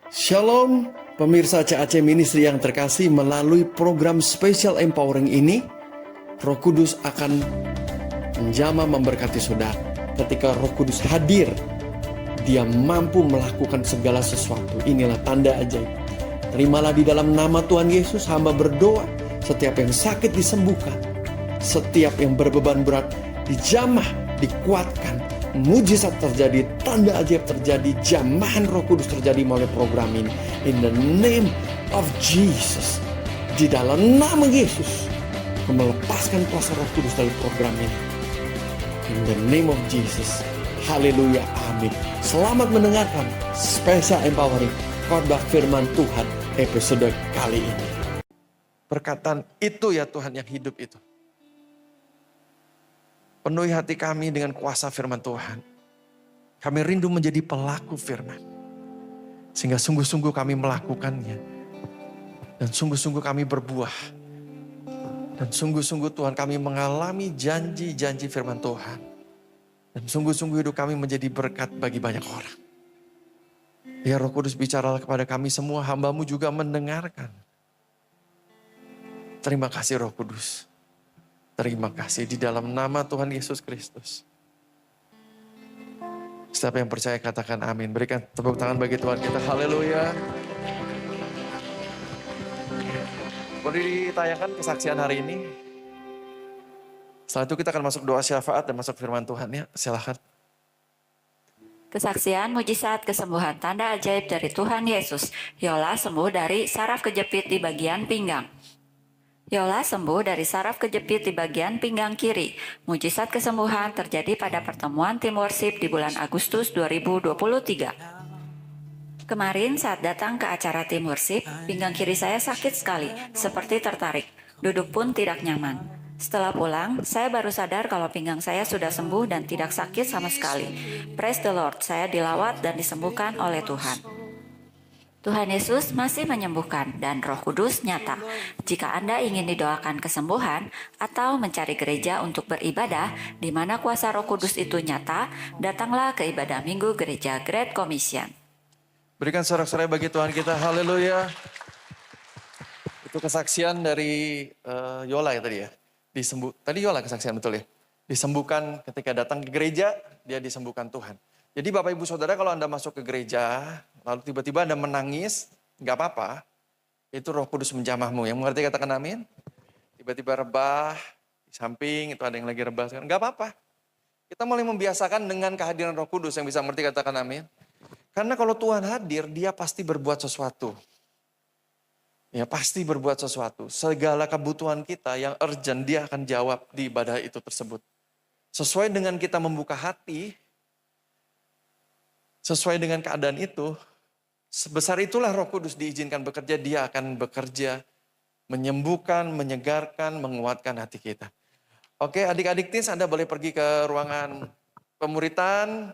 Shalom, pemirsa CAC Ministry yang terkasih, melalui program Special Empowering ini, Roh Kudus akan menjamah memberkati saudara. Ketika Roh Kudus hadir, Dia mampu melakukan segala sesuatu. Inilah tanda ajaib. Terimalah di dalam nama Tuhan Yesus, hamba berdoa, setiap yang sakit disembuhkan, setiap yang berbeban berat dijamah, dikuatkan, mujizat terjadi, tanda ajaib terjadi, jamahan Roh Kudus terjadi melalui program ini. In the name of Jesus, di dalam nama Yesus, melepaskan kuasa Roh Kudus dari program ini. In the name of Jesus, haleluya, amin. Selamat mendengarkan Special Empowering khotbah firman Tuhan episode kali ini. Perkataan itu ya Tuhan yang hidup itu. Penuhi hati kami dengan kuasa firman Tuhan. Kami rindu menjadi pelaku firman. Sehingga sungguh-sungguh kami melakukannya. Dan sungguh-sungguh kami berbuah. Dan sungguh-sungguh Tuhan kami mengalami janji-janji firman Tuhan. Dan sungguh-sungguh hidup kami menjadi berkat bagi banyak orang. Ya Roh Kudus bicaralah kepada kami semua, hamba-Mu juga mendengarkan. Terima kasih Roh Kudus. Terima kasih di dalam nama Tuhan Yesus Kristus. Setiap yang percaya katakan amin. Berikan tepuk tangan bagi Tuhan kita. Haleluya. Boleh ditayangkan kesaksian hari ini. Setelah itu kita akan masuk doa syafaat dan masuk firman Tuhan ya. Silahkan. Kesaksian mujizat kesembuhan tanda ajaib dari Tuhan Yesus. Yola sembuh dari saraf kejepit di bagian pinggang. Yola sembuh dari saraf kejepit di bagian pinggang kiri. Mujizat kesembuhan terjadi pada pertemuan tim worship di bulan Agustus 2023. Kemarin saat datang ke acara tim worship, pinggang kiri saya sakit sekali, seperti tertarik. Duduk pun tidak nyaman. Setelah pulang, saya baru sadar kalau pinggang saya sudah sembuh dan tidak sakit sama sekali. Praise the Lord, saya dilawat dan disembuhkan oleh Tuhan. Tuhan Yesus masih menyembuhkan dan Roh Kudus nyata. Jika Anda ingin didoakan kesembuhan atau mencari gereja untuk beribadah di mana kuasa Roh Kudus itu nyata, datanglah ke ibadah Minggu Gereja Great Commission. Berikan sorak-sorai bagi Tuhan kita. Haleluya. Itu kesaksian dari Yola ya tadi ya. Tadi Yola kesaksian betul ya. Disembuhkan ketika datang ke gereja, dia disembuhkan Tuhan. Jadi Bapak Ibu Saudara, kalau Anda masuk ke gereja, lalu tiba-tiba Anda menangis, nggak apa-apa. Itu Roh Kudus menjamahmu. Yang mengerti katakan amin. Tiba-tiba rebah, di samping itu ada yang lagi rebah. Nggak apa-apa. Kita mulai membiasakan dengan kehadiran Roh Kudus. Yang bisa mengerti katakan amin. Karena kalau Tuhan hadir, dia pasti berbuat sesuatu. Ya pasti berbuat sesuatu. Segala kebutuhan kita yang urgent, dia akan jawab di ibadah itu tersebut. Sesuai dengan kita membuka hati, sesuai dengan keadaan itu, sebesar itulah Roh Kudus diizinkan bekerja, dia akan bekerja, menyembuhkan, menyegarkan, menguatkan hati kita. Oke, adik-adik teens, Anda boleh pergi ke ruangan pemuritan,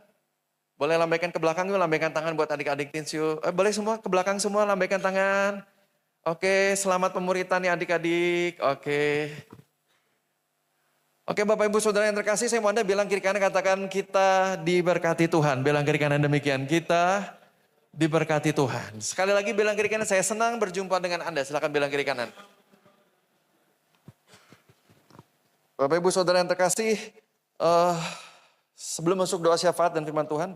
boleh lambaikan ke belakang yuk, lambaikan tangan buat adik-adik teens yuk. Boleh semua ke belakang semua, lambaikan tangan. Oke, selamat pemuritan ya adik-adik. Oke, Bapak Ibu Saudara yang terkasih, saya mau Anda bilang kiri kanan, katakan kita diberkati Tuhan. Bilang kiri kanan demikian, kita diberkati Tuhan. Sekali lagi bilang kiri kanan, saya senang berjumpa dengan Anda. Silakan bilang kiri kanan. Bapak Ibu Saudara yang terkasih, sebelum masuk doa syafaat dan firman Tuhan,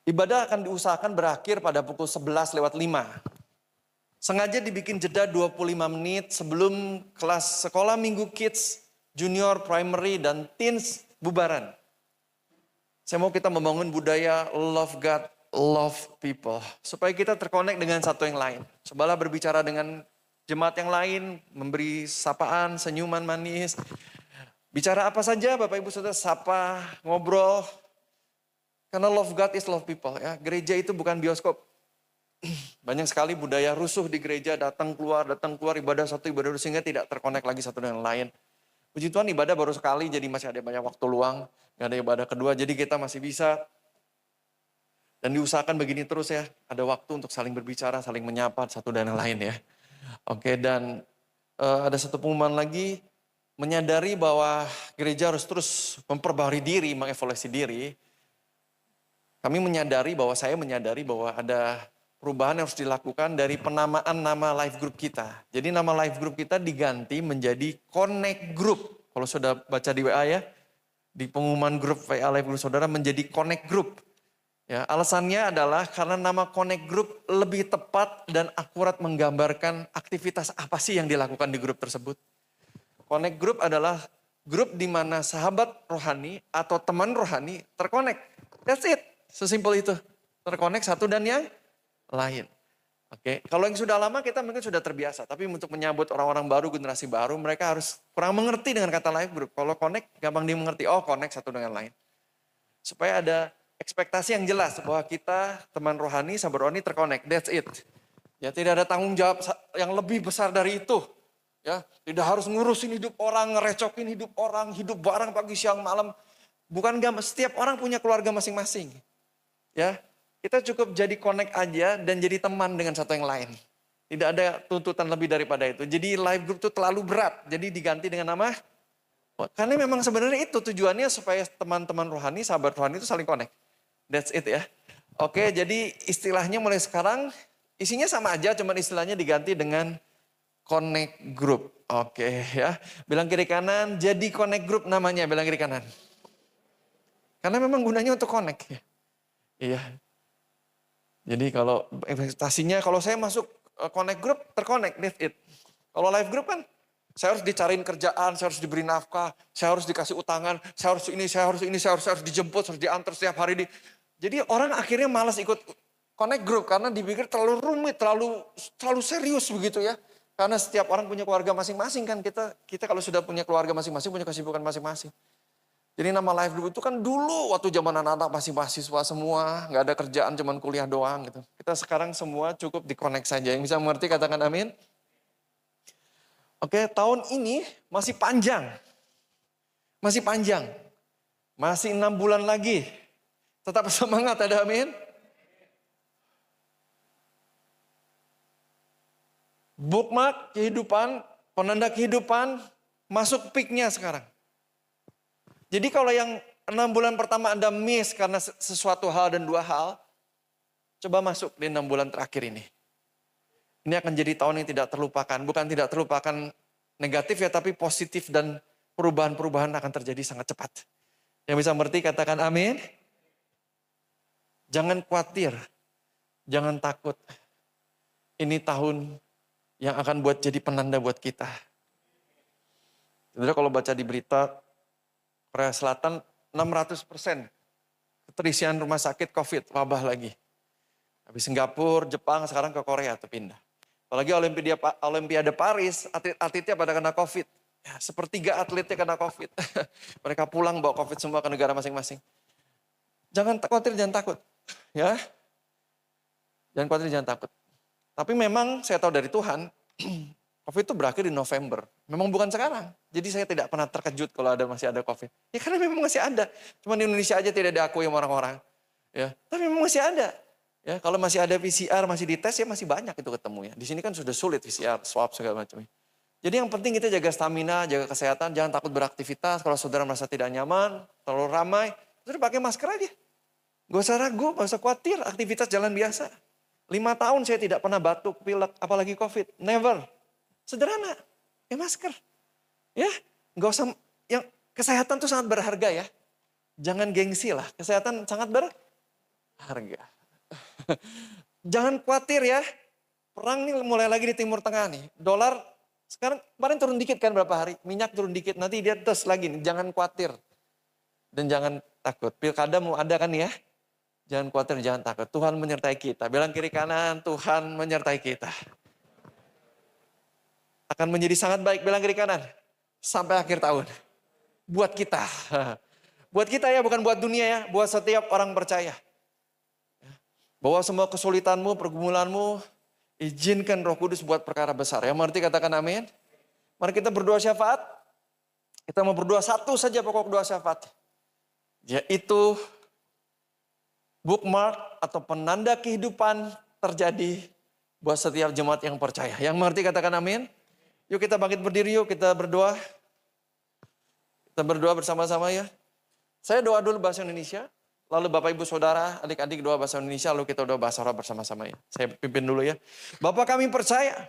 ibadah akan diusahakan berakhir pada pukul 11:05. Sengaja dibikin jeda 25 menit sebelum kelas sekolah minggu kids, junior, primary, dan teens bubaran. Saya mau kita membangun budaya love God, love people. Supaya kita terkonek dengan satu yang lain. Cobalah berbicara dengan jemaat yang lain, memberi sapaan, senyuman manis. Bicara apa saja Bapak Ibu Saudara, sapa, ngobrol. Karena love God is love people ya. Gereja itu bukan bioskop. Banyak sekali budaya rusuh di gereja, datang keluar, ibadah satu, ibadah dua, sehingga tidak terkonek lagi satu dengan lain. Puji Tuhan ibadah baru sekali, jadi masih ada banyak waktu luang. Gak ada ibadah kedua, jadi kita masih bisa. Dan diusahakan begini terus ya, ada waktu untuk saling berbicara, saling menyapa satu dan yang lain ya. Oke, dan ada satu pengumuman lagi, menyadari bahwa gereja harus terus memperbaharui diri, mengevaluasi diri. Saya menyadari bahwa ada perubahan yang harus dilakukan dari penamaan nama live group kita. Jadi nama live group kita diganti menjadi Connect Group. Kalau sudah baca di WA ya, di pengumuman grup WA live group saudara menjadi Connect Group. Ya, alasannya adalah karena nama Connect Group lebih tepat dan akurat menggambarkan aktivitas apa sih yang dilakukan di grup tersebut. Connect Group adalah grup di mana sahabat rohani atau teman rohani terkonek. That's it. Sesimpel itu. Terkonek satu dan yang lain. Oke, kalau yang sudah lama kita mungkin sudah terbiasa. Tapi untuk menyambut orang-orang baru, generasi baru, mereka harus kurang mengerti dengan kata live group. Kalau connect, gampang dimengerti. Oh, connect satu dengan lain. Supaya ada ekspektasi yang jelas bahwa kita, teman rohani, sahabat rohani terkonek. That's it. Ya, tidak ada tanggung jawab yang lebih besar dari itu. Ya, tidak harus ngurusin hidup orang, ngerecokin hidup orang, hidup bareng pagi, siang, malam. Bukan setiap orang punya keluarga masing-masing. Ya, kita cukup jadi connect aja dan jadi teman dengan satu yang lain. Tidak ada tuntutan lebih daripada itu. Jadi live group itu terlalu berat. Jadi diganti dengan nama. Karena memang sebenarnya itu tujuannya supaya teman-teman rohani, sahabat rohani itu saling connect. That's it ya. Oke, jadi istilahnya mulai sekarang isinya sama aja, cuman istilahnya diganti dengan Connect Group. Oke ya. Bilang kiri kanan, jadi Connect Group namanya, bilang kiri kanan. Karena memang gunanya untuk connect ya. Iya. Jadi kalau investasinya, kalau saya masuk Connect Group, terconnect, that's it. Kalau live group kan, saya harus dicariin kerjaan, saya harus diberi nafkah, saya harus dikasih utangan, saya harus ini, saya harus dijemput, saya harus diantar setiap hari. Jadi orang akhirnya malas ikut Connect Group karena dipikir terlalu rumit, terlalu serius begitu ya. Karena setiap orang punya keluarga masing-masing kan, kita kalau sudah punya keluarga masing-masing, punya kesibukan masing-masing. Jadi nama live group itu kan dulu waktu zaman anak-anak masih mahasiswa semua, nggak ada kerjaan, cuman kuliah doang gitu. Kita sekarang semua cukup di-connect saja. Yang bisa mengerti katakan amin. Oke, tahun ini masih panjang. Masih panjang. Masih 6 bulan lagi. Tetap semangat, ada amin. Bookmark kehidupan, penanda kehidupan, masuk peaknya sekarang. Jadi kalau yang 6 bulan pertama Anda miss karena sesuatu hal dan 2 hal, coba masuk di 6 bulan terakhir ini. Ini akan jadi tahun yang tidak terlupakan. Bukan tidak terlupakan negatif ya, tapi positif dan perubahan-perubahan akan terjadi sangat cepat. Yang bisa mengerti katakan amin. Jangan khawatir, jangan takut. Ini tahun yang akan jadi penanda buat kita. Saudara kalau baca di berita, Korea Selatan 600% keterisian rumah sakit COVID, wabah lagi. Habis Singapura, Jepang, sekarang ke Korea tuh pindah. Apalagi Olimpiade Paris, atletnya pada kena COVID. Ya, sepertiga atletnya kena COVID. Mereka pulang bawa COVID semua ke negara masing-masing. Jangan khawatir, jangan takut. Ya, jangan khawatir, jangan takut. Tapi memang saya tahu dari Tuhan, COVID itu berakhir di November. Memang bukan sekarang. Jadi saya tidak pernah terkejut kalau masih ada COVID. Ya karena memang masih ada. Cuma di Indonesia aja tidak diakui sama orang-orang. Ya, tapi memang masih ada. Ya, kalau masih ada PCR, masih dites ya masih banyak itu ketemu ya. Di sini kan sudah sulit PCR, swab segala macam. Jadi yang penting kita jaga stamina, jaga kesehatan, jangan takut beraktivitas. Kalau saudara merasa tidak nyaman, terlalu ramai, saudara pakai masker aja. Gak usah ragu, gak usah khawatir, aktivitas jalan biasa. 5 tahun saya tidak pernah batuk, pilek, apalagi COVID. Never. Sederhana, pakai masker. Ya, nggak usah, yang kesehatan itu sangat berharga ya. Jangan gengsi lah, kesehatan sangat berharga. Jangan khawatir ya, perang ini mulai lagi di Timur Tengah nih. Dolar sekarang kemarin turun dikit kan berapa hari, minyak turun dikit, nanti dia terus lagi nih. Jangan khawatir dan jangan takut. Pilkada mau ada kan ya, jangan khawatir, jangan takut. Tuhan menyertai kita. Bilang kiri kanan, Tuhan menyertai kita. Akan menjadi sangat baik, bilang kiri kanan. Sampai akhir tahun. Buat kita. Buat kita ya, bukan buat dunia ya. Buat setiap orang percaya. Bahwa semua kesulitanmu, pergumulanmu, izinkan Roh Kudus buat perkara besar. Yang mengerti katakan amin. Mari kita berdoa syafaat. Kita mau berdoa satu saja pokok doa syafaat. Yaitu bookmark atau penanda kehidupan terjadi buat setiap jemaat yang percaya. Yang mengerti katakan amin. Yuk kita bangkit berdiri, yuk kita berdoa. Kita berdoa bersama-sama ya. Saya doa dulu bahasa Indonesia, Lalu Bapak Ibu Saudara, adik-adik doa bahasa Indonesia, lalu kita doa bahasa Arab bersama-sama ya. Saya pimpin dulu ya. Bapak kami percaya,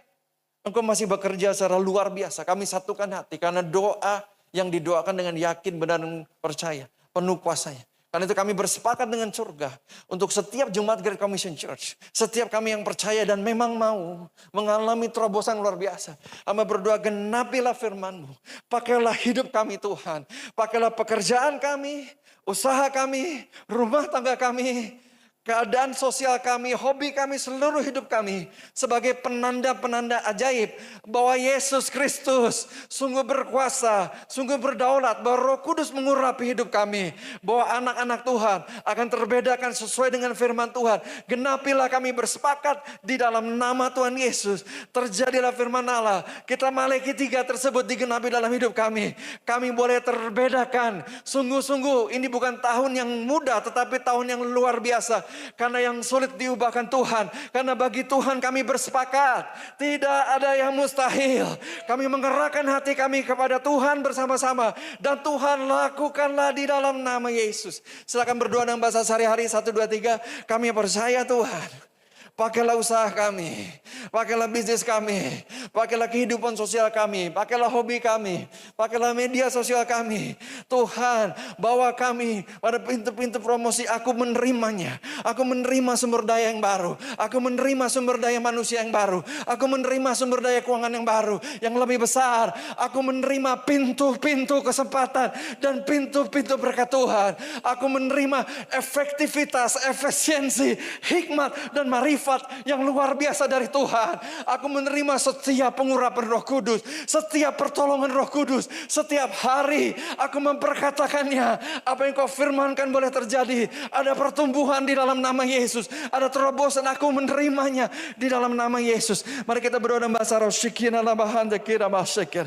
Engkau masih bekerja secara luar biasa. Kami satukan hati karena doa yang didoakan dengan yakin, benar dan percaya. Penuh kuasanya. Karena itu kami bersepakat dengan surga. Untuk setiap Jemaat Great Commission Church. Setiap kami yang percaya dan memang mau mengalami terobosan luar biasa. Kami berdoa, genapilah firman-Mu. Pakailah hidup kami Tuhan. Pakailah pekerjaan kami, usaha kami, rumah tangga kami, keadaan sosial kami, hobi kami, seluruh hidup kami sebagai penanda-penanda ajaib bahwa Yesus Kristus sungguh berkuasa, sungguh berdaulat, bahwa Roh Kudus mengurapi hidup kami, bahwa anak-anak Tuhan akan terbedakan sesuai dengan firman Tuhan. Genapilah kami bersepakat di dalam nama Tuhan Yesus. Terjadilah firman Allah. Kita Maleakhi 3 tersebut digenapi dalam hidup kami. Kami boleh terbedakan. Sungguh-sungguh ini bukan tahun yang mudah, tetapi tahun yang luar biasa. Karena yang sulit diubahkan Tuhan. Karena bagi Tuhan kami bersepakat. Tidak ada yang mustahil. Kami mengerahkan hati kami kepada Tuhan bersama-sama. Dan Tuhan lakukanlah di dalam nama Yesus. Silakan berdoa dalam bahasa sehari-hari. 1, 2, 3. Kami percaya Tuhan. Pakailah usaha kami, pakailah bisnis kami, pakailah kehidupan sosial kami, pakailah hobi kami, pakailah media sosial kami. Tuhan, bawa kami pada pintu-pintu promosi. Aku menerimanya. Aku menerima sumber daya yang baru. Aku menerima sumber daya manusia yang baru. Aku menerima sumber daya keuangan yang baru, yang lebih besar. Aku menerima pintu-pintu kesempatan dan pintu-pintu berkat Tuhan. Aku menerima efektivitas, efisiensi, hikmat dan marifat yang luar biasa dari Tuhan. Aku menerima setiap pengurapan Roh Kudus, setiap pertolongan Roh Kudus, setiap hari aku memperkatakannya. Apa yang Kau firmankan boleh terjadi. Ada pertumbuhan di dalam nama Yesus, ada terobosan, aku menerimanya di dalam nama Yesus. Mari kita berdoa dalam bahasa Arab. Shikina la bahanda kira masyikir.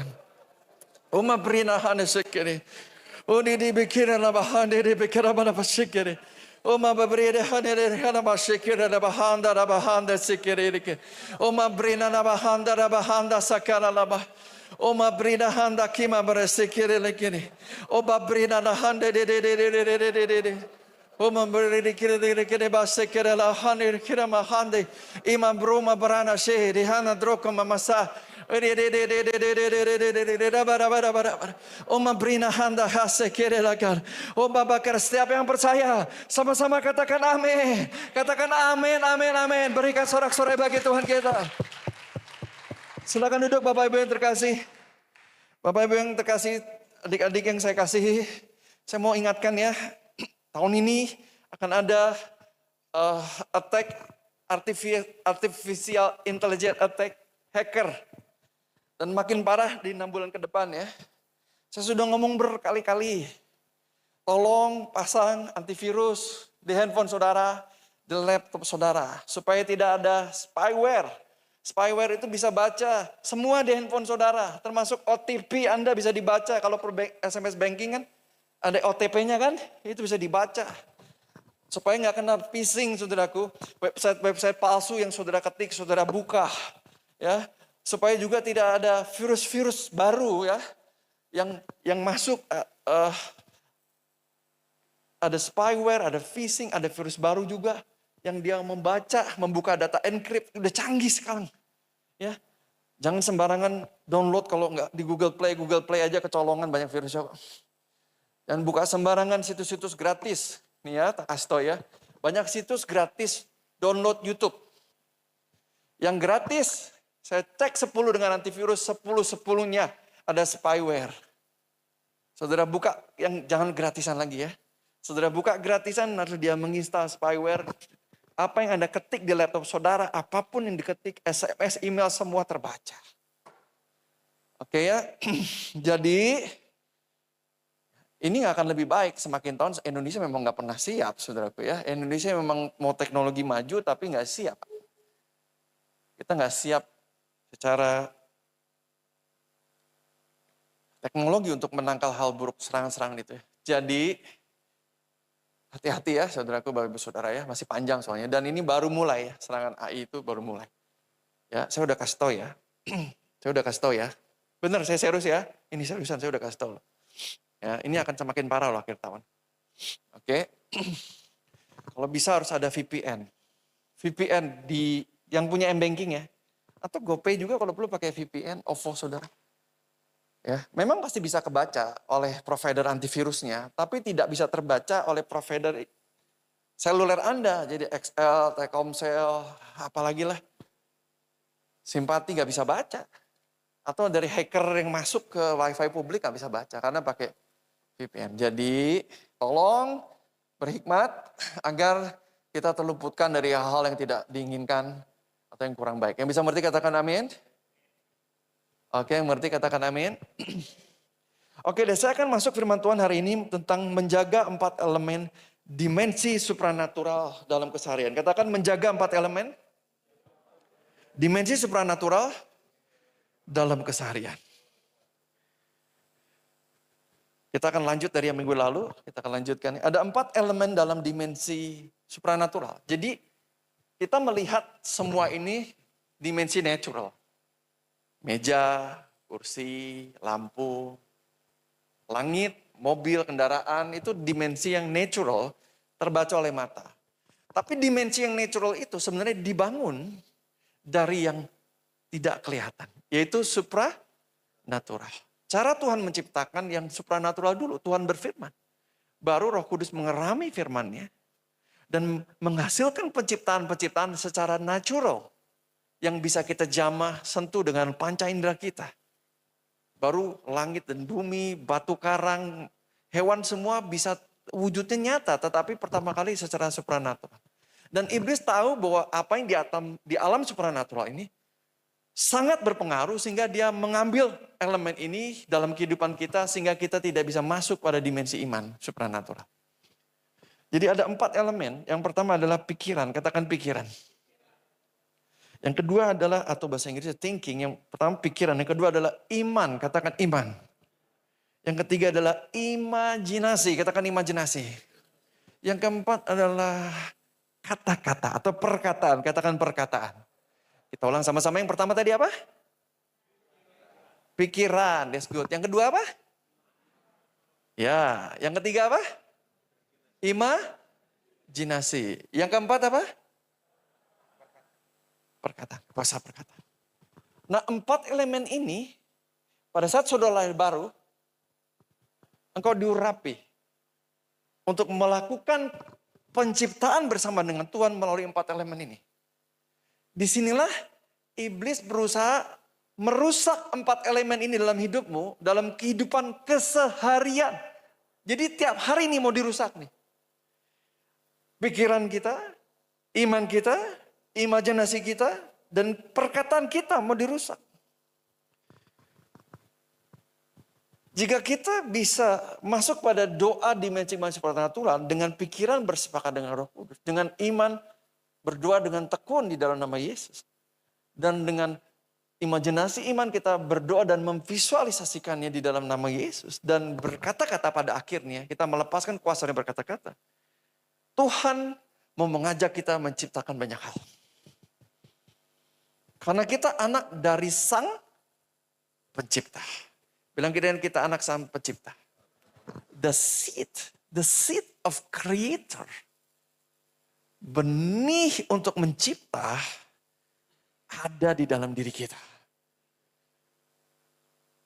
Uma brina hane shikiri. Uni di bikira la bahanda di bikira bana masyikiri. Oma babrida hanere hana bashikira da bahanda sikirike. Oma brina na bahanda sakara laba. Oma brina handa kima beresikire lekini. Oba brina na hande de. Oma brina kire basikira la hanere kira mahande. Ima bruma brana she di hana droko mamasa. Oma brina handa hase kere lagar. Oma bakar, setiap yang percaya sama-sama katakan amin. Katakan amin, amin, amin. Berikan sorak-sorai bagi Tuhan kita. Silakan duduk Bapak Ibu yang terkasih. Bapak Ibu yang terkasih, adik-adik yang saya kasihi, saya mau ingatkan ya, tahun ini akan ada attack artificial intelligence attack, hacker. Dan makin parah di 6 bulan ke depan ya. Saya sudah ngomong berkali-kali. Tolong pasang antivirus di handphone saudara, di laptop saudara. Supaya tidak ada spyware. Spyware itu bisa baca semua di handphone saudara. Termasuk OTP Anda bisa dibaca. Kalau per SMS banking kan ada OTP-nya kan. Itu bisa dibaca. Supaya nggak kena phishing saudaraku. Website palsu yang saudara ketik, saudara buka. Ya. Supaya juga tidak ada virus-virus baru ya yang masuk, ada spyware, ada phishing, ada virus baru juga yang dia membuka data encrypt, udah canggih sekarang. Ya, jangan sembarangan download kalau nggak di Google Play aja kecolongan banyak virusnya. Dan buka sembarangan situs-situs gratis, nih ya, tak kasih tau ya, banyak situs gratis download YouTube. Yang gratis. Saya cek 10 dengan antivirus, 10-10-nya ada spyware. Saudara buka yang jangan gratisan lagi ya. Saudara buka gratisan, lalu dia menginstal spyware. Apa yang Anda ketik di laptop saudara, apapun yang diketik, SMS, email, semua terbaca. Oke ya, jadi ini nggak akan lebih baik semakin tahun. Indonesia memang nggak pernah siap, saudaraku ya. Indonesia memang mau teknologi maju, tapi nggak siap. Kita nggak siap secara teknologi untuk menangkal hal buruk, serangan-serangan itu ya. Jadi hati-hati ya saudaraku, Bapak Ibu Saudara ya, masih panjang soalnya. Dan ini baru mulai ya, serangan AI itu baru mulai. Ya, saya udah kasih tahu ya. Saya udah kasih tahu ya. Benar, saya serius ya. Ini seriusan, saya udah kasih tahu. Ya, ini akan semakin parah loh akhir tahun. Oke. Kalau bisa harus ada VPN. VPN yang punya M-Banking ya. Atau GoPay juga kalau perlu pakai VPN, OVO saudara. Ya, memang pasti bisa kebaca oleh provider antivirusnya, tapi tidak bisa terbaca oleh provider seluler Anda. Jadi XL, Telkomsel, apalagi lah. Simpati nggak bisa baca. Atau dari hacker yang masuk ke wifi publik nggak bisa baca karena pakai VPN. Jadi tolong berhikmat agar kita terluputkan dari hal-hal yang tidak diinginkan atau yang kurang baik. Yang bisa mengerti katakan amin. Oke, yang mengerti katakan amin. Oke deh, saya akan masuk firman Tuhan hari ini tentang menjaga 4 elemen dimensi supranatural dalam keseharian. Katakan menjaga 4 elemen dimensi supranatural dalam keseharian. Kita akan lanjut dari yang minggu lalu, kita akan lanjutkan. Ada 4 elemen dalam dimensi supranatural. Jadi kita melihat semua ini dimensi natural. Meja, kursi, lampu, langit, mobil, kendaraan, itu dimensi yang natural terbaca oleh mata. Tapi dimensi yang natural itu sebenarnya dibangun dari yang tidak kelihatan, yaitu supranatural. Cara Tuhan menciptakan yang supranatural dulu, Tuhan berfirman. Baru Roh Kudus mengerami firman-Nya dan menghasilkan penciptaan-penciptaan secara natural yang bisa kita jamah, sentuh dengan panca indera kita. Baru langit dan bumi, batu karang, hewan semua bisa wujudnya nyata, tetapi pertama kali secara supranatural. Dan iblis tahu bahwa apa yang di alam supranatural ini sangat berpengaruh sehingga dia mengambil elemen ini dalam kehidupan kita sehingga kita tidak bisa masuk pada dimensi iman supranatural. Jadi ada 4 elemen. Yang pertama adalah pikiran, katakan pikiran. Yang kedua adalah, atau bahasa Inggrisnya thinking, yang pertama pikiran. Yang kedua adalah iman, katakan iman. Yang ketiga adalah imajinasi, katakan imajinasi. Yang keempat adalah kata-kata atau perkataan, katakan perkataan. Kita ulang sama-sama, yang pertama tadi apa? Pikiran, that's good. Yang kedua apa? Ya, yang ketiga apa? Imajinasi. Yang keempat apa? Perkataan, kuasa perkataan. Nah 4 elemen ini, pada saat saudara lahir baru, engkau diurapi untuk melakukan penciptaan bersama dengan Tuhan melalui 4 elemen ini. Disinilah iblis berusaha merusak 4 elemen ini dalam hidupmu, dalam kehidupan keseharian. Jadi tiap hari ini mau dirusak nih. Pikiran kita, iman kita, imajinasi kita, dan perkataan kita mau dirusak. Jika kita bisa masuk pada doa dimensi supranatural dengan pikiran bersepakat dengan Roh Kudus, dengan iman berdoa dengan tekun di dalam nama Yesus, dan dengan imajinasi iman kita berdoa dan memvisualisasikannya di dalam nama Yesus, dan berkata-kata pada akhirnya kita melepaskan kuasanya berkata-kata. Tuhan mau mengajak kita menciptakan banyak hal. Karena kita anak dari Sang Pencipta. Bilang kita anak Sang Pencipta. The seed of Creator. Benih untuk mencipta ada di dalam diri kita.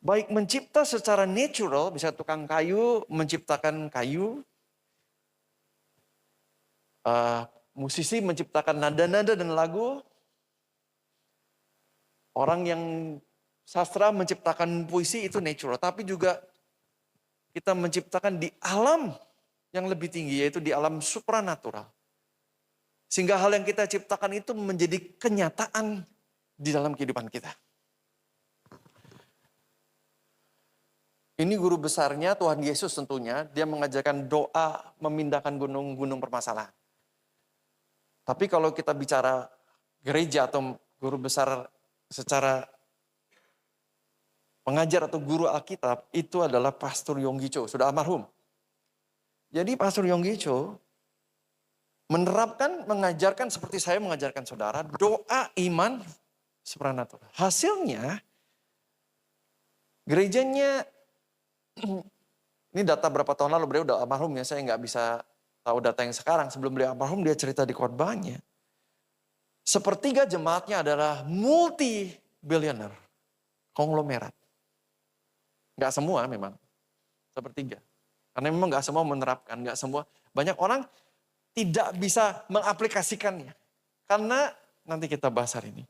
Baik mencipta secara natural, bisa tukang kayu menciptakan kayu. Musisi menciptakan nada-nada dan lagu. Orang yang sastra menciptakan puisi itu natural. Tapi juga kita menciptakan di alam yang lebih tinggi, yaitu di alam supranatural. Sehingga hal yang kita ciptakan itu menjadi kenyataan di dalam kehidupan kita. Ini guru besarnya Tuhan Yesus tentunya. Dia mengajarkan doa memindahkan gunung-gunung permasalahan. Tapi kalau kita bicara gereja atau guru besar secara pengajar atau guru Alkitab, itu adalah Pastor Yonggi Cho, sudah almarhum. Jadi Pastor Yonggi Cho menerapkan, mengajarkan seperti saya mengajarkan saudara, doa iman supranatural. Hasilnya, gerejanya, ini data berapa tahun lalu, beliau udah almarhum ya, saya nggak bisa tahu data yang sekarang, sebelum beliau almarhum dia cerita di khotbahnya. Sepertiga jemaatnya adalah multi-billionaire, konglomerat. Nggak semua memang, sepertiga. Karena memang nggak semua menerapkan, nggak semua. Banyak orang tidak bisa mengaplikasikannya. Karena, nanti kita bahas hari ini.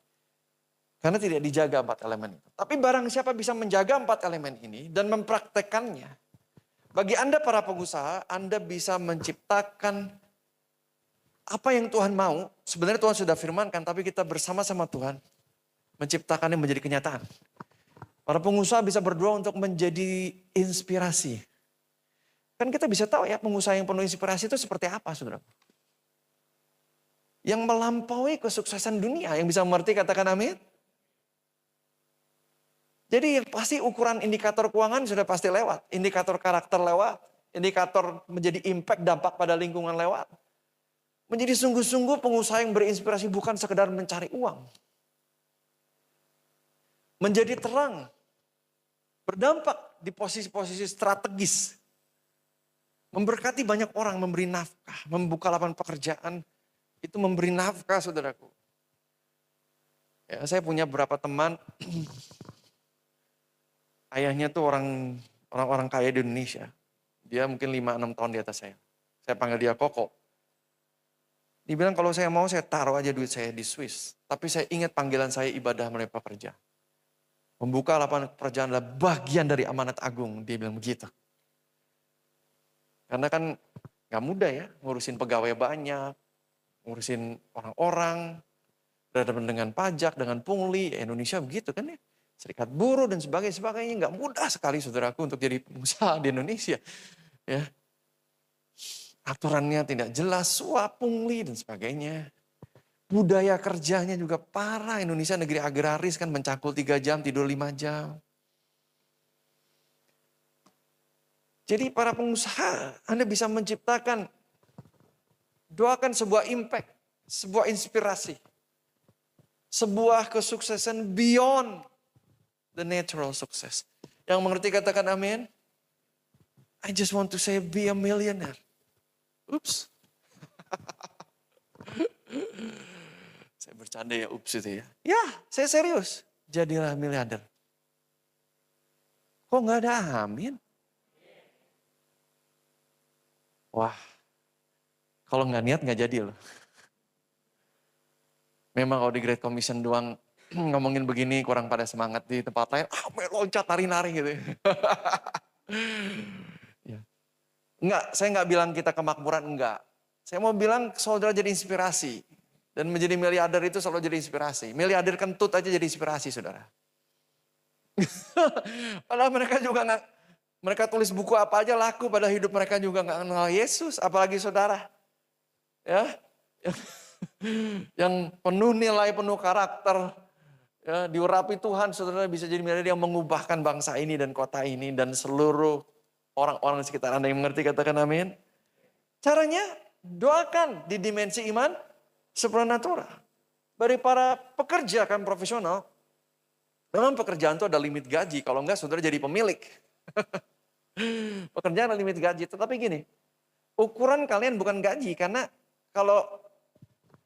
Karena tidak dijaga 4 elemen itu. Tapi barang siapa bisa menjaga 4 elemen ini dan mempraktekannya. Bagi Anda para pengusaha, Anda bisa menciptakan apa yang Tuhan mau. Sebenarnya Tuhan sudah firmankan, tapi kita bersama-sama Tuhan menciptakannya menjadi kenyataan. Para pengusaha bisa berdoa untuk menjadi inspirasi. Kan kita bisa tahu ya, pengusaha yang penuh inspirasi itu seperti apa, saudara. Yang melampaui kesuksesan dunia, yang bisa mengerti katakan amin. Jadi pasti ukuran indikator keuangan sudah pasti lewat. Indikator karakter lewat. Indikator menjadi impact, dampak pada lingkungan lewat. Menjadi sungguh-sungguh pengusaha yang berinspirasi bukan sekedar mencari uang. Menjadi terang. Berdampak di posisi-posisi strategis. Memberkati banyak orang, memberi nafkah. Membuka lapangan pekerjaan. Itu memberi nafkah, saudaraku. Ya, saya punya beberapa teman. Ayahnya tuh orang-orang kaya di Indonesia. Dia mungkin 5-6 tahun di atas saya. Saya panggil dia Koko. Dia bilang kalau saya mau saya taruh aja duit saya di Swiss. Tapi saya ingat panggilan saya ibadah melalui pekerja. Membuka lapangan pekerjaan adalah bagian dari amanat agung. Dia bilang begitu. Karena kan gak mudah ya ngurusin pegawai banyak. Ngurusin orang-orang. Berhadapan dengan pajak, dengan pungli. Indonesia begitu kan ya. Serikat buruh dan sebagainya nggak mudah sekali saudaraku untuk jadi pengusaha di Indonesia. Ya. Aturannya tidak jelas, suap, pungli dan sebagainya. Budaya kerjanya juga parah. Indonesia negeri agraris kan mencakul 3 jam, tidur 5 jam. Jadi para pengusaha, Anda bisa menciptakan, doakan sebuah impact, sebuah inspirasi. Sebuah kesuksesan beyond the natural success. Yang mengerti katakan amin. I just want to say be a millionaire. Oops. Saya bercanda ya, oops itu ya. Ya, saya serius. Jadilah miliarder. Kok nggak ada amin? Wah, kalau nggak niat nggak jadi loh. Memang kalau di Great Commission doang ngomongin begini kurang pada semangat, di tempat lain loncat nari-nari gitu. Ya. Enggak, saya nggak bilang kita kemakmuran, enggak. Saya mau bilang saudara jadi inspirasi. Dan menjadi miliarder itu selalu jadi inspirasi. Miliarder kentut aja jadi inspirasi saudara. Padahal mereka juga nggak, mereka tulis buku apa aja laku, pada hidup mereka juga nggak kenal Yesus, apalagi saudara. Ya, yang penuh nilai, penuh karakter, ya, diurapi Tuhan, saudara bisa jadi miliarder yang mengubahkan bangsa ini dan kota ini dan seluruh orang-orang di sekitar Anda yang mengerti, katakan amin. Caranya doakan di dimensi iman supranatural. Dari para pekerja kan profesional, memang pekerjaan itu ada limit gaji, kalau enggak saudara jadi pemilik. Pekerjaan ada limit gaji, tetapi gini, ukuran kalian bukan gaji, karena kalau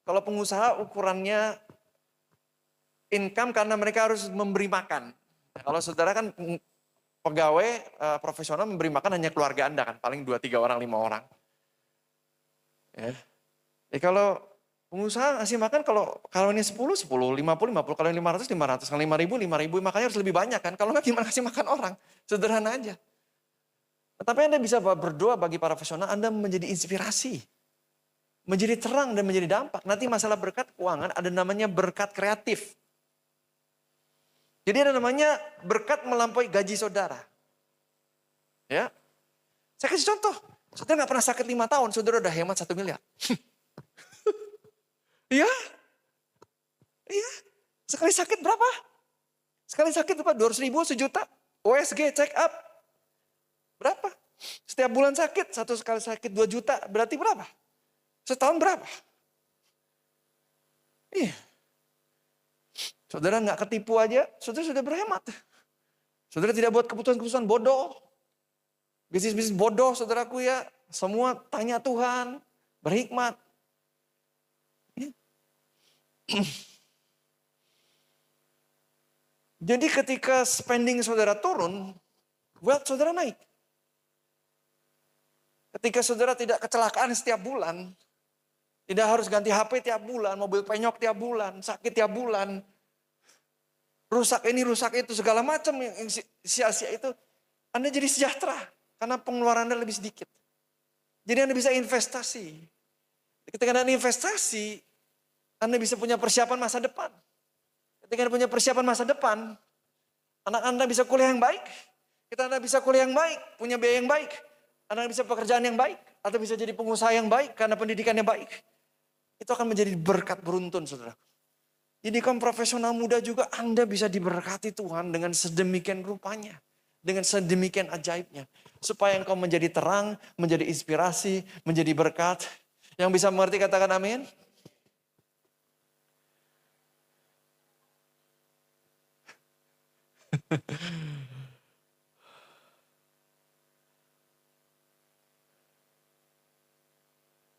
pengusaha ukurannya income karena mereka harus memberi makan. Kalau saudara kan pegawai profesional memberi makan hanya keluarga Anda kan, paling 2-3 orang, 5 orang. Ya. Jadi kalau pengusaha ngasih makan kalau ini 10, 10, 50, 50, kalau ini 500, 500, kalau 5.000, 5.000, makanya harus lebih banyak kan. Kalau nggak gimana kasih makan orang, sederhana aja. Tetapi Anda bisa berdoa bagi para profesional, Anda menjadi inspirasi. Menjadi terang dan menjadi dampak. Nanti masalah berkat keuangan ada namanya berkat kreatif. Jadi ada namanya berkat melampaui gaji saudara. Ya, saya kasih contoh. Saudara nggak pernah sakit 5 tahun, saudara udah hemat 1 miliar. Iya, iya. Sekali sakit berapa? Sekali sakit berapa? 200.000, 1 juta. OSG check up. Berapa? Setiap bulan sakit, 1 kali sakit 2 juta. Berarti berapa? Setahun berapa? Iya. Saudara nggak ketipu aja, saudara sudah berhemat. Saudara tidak buat keputusan-keputusan bodoh. Bisnis-bisnis bodoh saudaraku ya. Semua tanya Tuhan, berhikmat. Ya. Jadi ketika spending saudara turun, wealth saudara naik. Ketika saudara tidak kecelakaan setiap bulan, tidak harus ganti HP tiap bulan, mobil penyok tiap bulan, sakit tiap bulan, rusak ini, rusak itu, segala macam yang sia-sia itu, Anda jadi sejahtera karena pengeluaran Anda lebih sedikit. Jadi Anda bisa investasi. Ketika Anda investasi, Anda bisa punya persiapan masa depan. Ketika Anda punya persiapan masa depan, anak Anda bisa kuliah yang baik. Kita Anda bisa kuliah yang baik, punya biaya yang baik. Anda bisa pekerjaan yang baik, atau bisa jadi pengusaha yang baik karena pendidikannya baik. Itu akan menjadi berkat beruntun, saudara. Jadi kaum profesional muda juga Anda bisa diberkati Tuhan dengan sedemikian rupanya. Dengan sedemikian ajaibnya. Supaya engkau menjadi terang, menjadi inspirasi, menjadi berkat. Yang bisa mengerti katakan amin.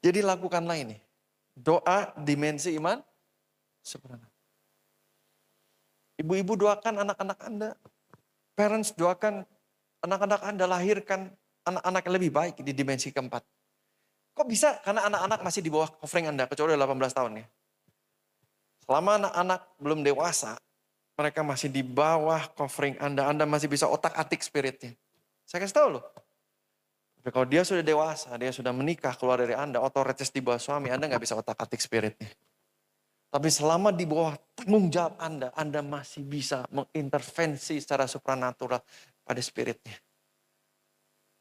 Jadi lakukanlah ini. Doa dimensi iman supranatural. Ibu-ibu doakan anak-anak Anda. Parents doakan anak-anak Anda lahirkan anak-anak yang lebih baik di dimensi keempat. Kok bisa? Karena anak-anak masih di bawah covering Anda, kecuali 18 tahun ya. Selama anak-anak belum dewasa, mereka masih di bawah covering Anda masih bisa otak-atik spiritnya. Saya kasih tahu loh. Tapi kalau dia sudah dewasa, dia sudah menikah, keluar dari Anda, otoritas di bawah suami, Anda nggak bisa otak-atik spiritnya. Tapi selama di bawah tanggung jawab Anda masih bisa mengintervensi secara supranatural pada spiritnya.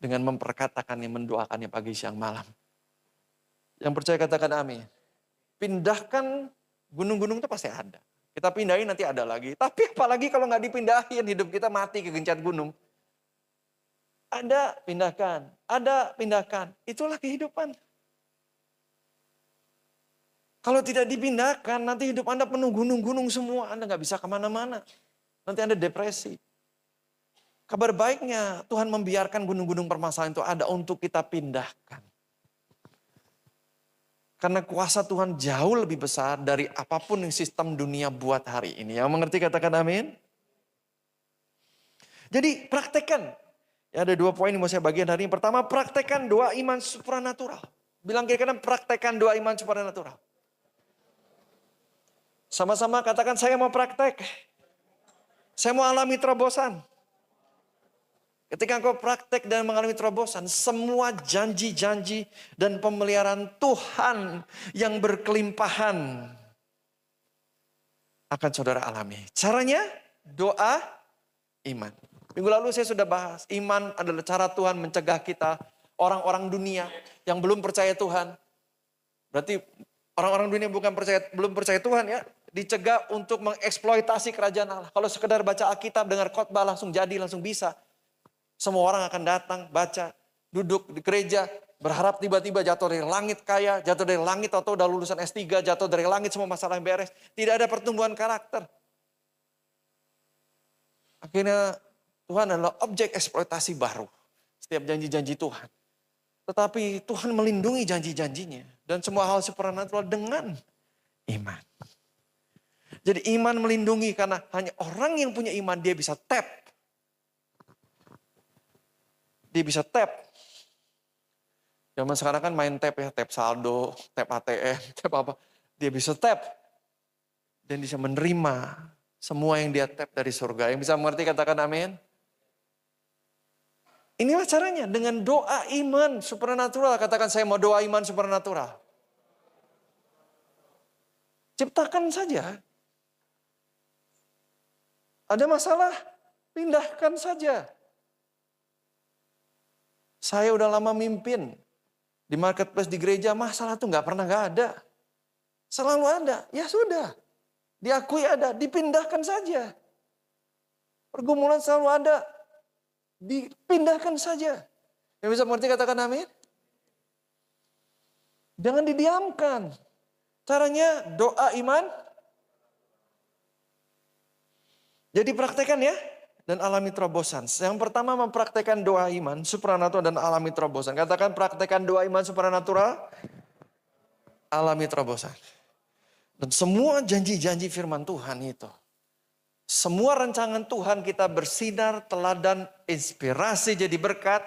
Dengan memperkatakannya, mendoakannya pagi, siang, malam. Yang percaya katakan amin. Pindahkan gunung-gunung itu pasti ada. Kita pindahin nanti ada lagi. Tapi apalagi kalau nggak dipindahin, hidup kita mati kegencet gunung. Ada, pindahkan. Itulah kehidupan. Kalau tidak dipindahkan, nanti hidup Anda penuh gunung-gunung semua. Anda nggak bisa kemana-mana. Nanti Anda depresi. Kabar baiknya, Tuhan membiarkan gunung-gunung permasalahan itu ada untuk kita pindahkan. Karena kuasa Tuhan jauh lebih besar dari apapun yang sistem dunia buat hari ini. Yang mengerti katakan amin. Jadi praktekkan. Ya, ada 2 poin yang mau saya bagikan hari ini. Pertama, praktekkan doa iman supranatural. Bilang kira-kira praktekkan doa iman supranatural. Sama-sama katakan saya mau praktek. Saya mau alami terobosan. Ketika engkau praktek dan mengalami terobosan, semua janji-janji dan pemeliharaan Tuhan yang berkelimpahan akan saudara alami. Caranya doa iman. Minggu lalu saya sudah bahas, iman adalah cara Tuhan mencegah kita, orang-orang dunia yang belum percaya Tuhan. Berarti orang-orang dunia belum percaya Tuhan ya, dicegah untuk mengeksploitasi kerajaan Allah. Kalau sekedar baca Alkitab, dengar khotbah langsung jadi, langsung bisa. Semua orang akan datang, baca, duduk di gereja, berharap tiba-tiba jatuh dari langit kaya, jatuh dari langit atau udah lulusan S3, jatuh dari langit semua masalah yang beres. Tidak ada pertumbuhan karakter. Akhirnya Tuhan adalah objek eksploitasi baru. Setiap janji-janji Tuhan. Tetapi Tuhan melindungi janji-janjinya. Dan semua hal supernatural dengan iman. Jadi iman melindungi karena hanya orang yang punya iman dia bisa tap. Dia bisa tap. Zaman sekarang kan main tap ya, tap saldo, tap ATM, tap apa. Dia bisa tap. Dan bisa menerima semua yang dia tap dari surga. Yang bisa mengerti katakan amin. Inilah caranya dengan doa iman supernatural. Katakan saya mau doa iman supernatural. Ciptakan saja. Ada masalah, pindahkan saja. Saya udah lama mimpin di marketplace di gereja, masalah tuh nggak ada. Selalu ada, ya sudah. Diakui ada, dipindahkan saja. Pergumulan selalu ada, dipindahkan saja. Yang bisa mengerti katakan amin. Jangan didiamkan. Caranya doa iman. Jadi praktekkan ya. dan alami terobosan. Yang pertama mempraktekkan doa iman, supranatural dan alami terobosan. Katakan praktekkan doa iman supranatural, alami terobosan. Dan semua janji-janji firman Tuhan itu. Semua rancangan Tuhan kita bersinar, teladan, inspirasi jadi berkat.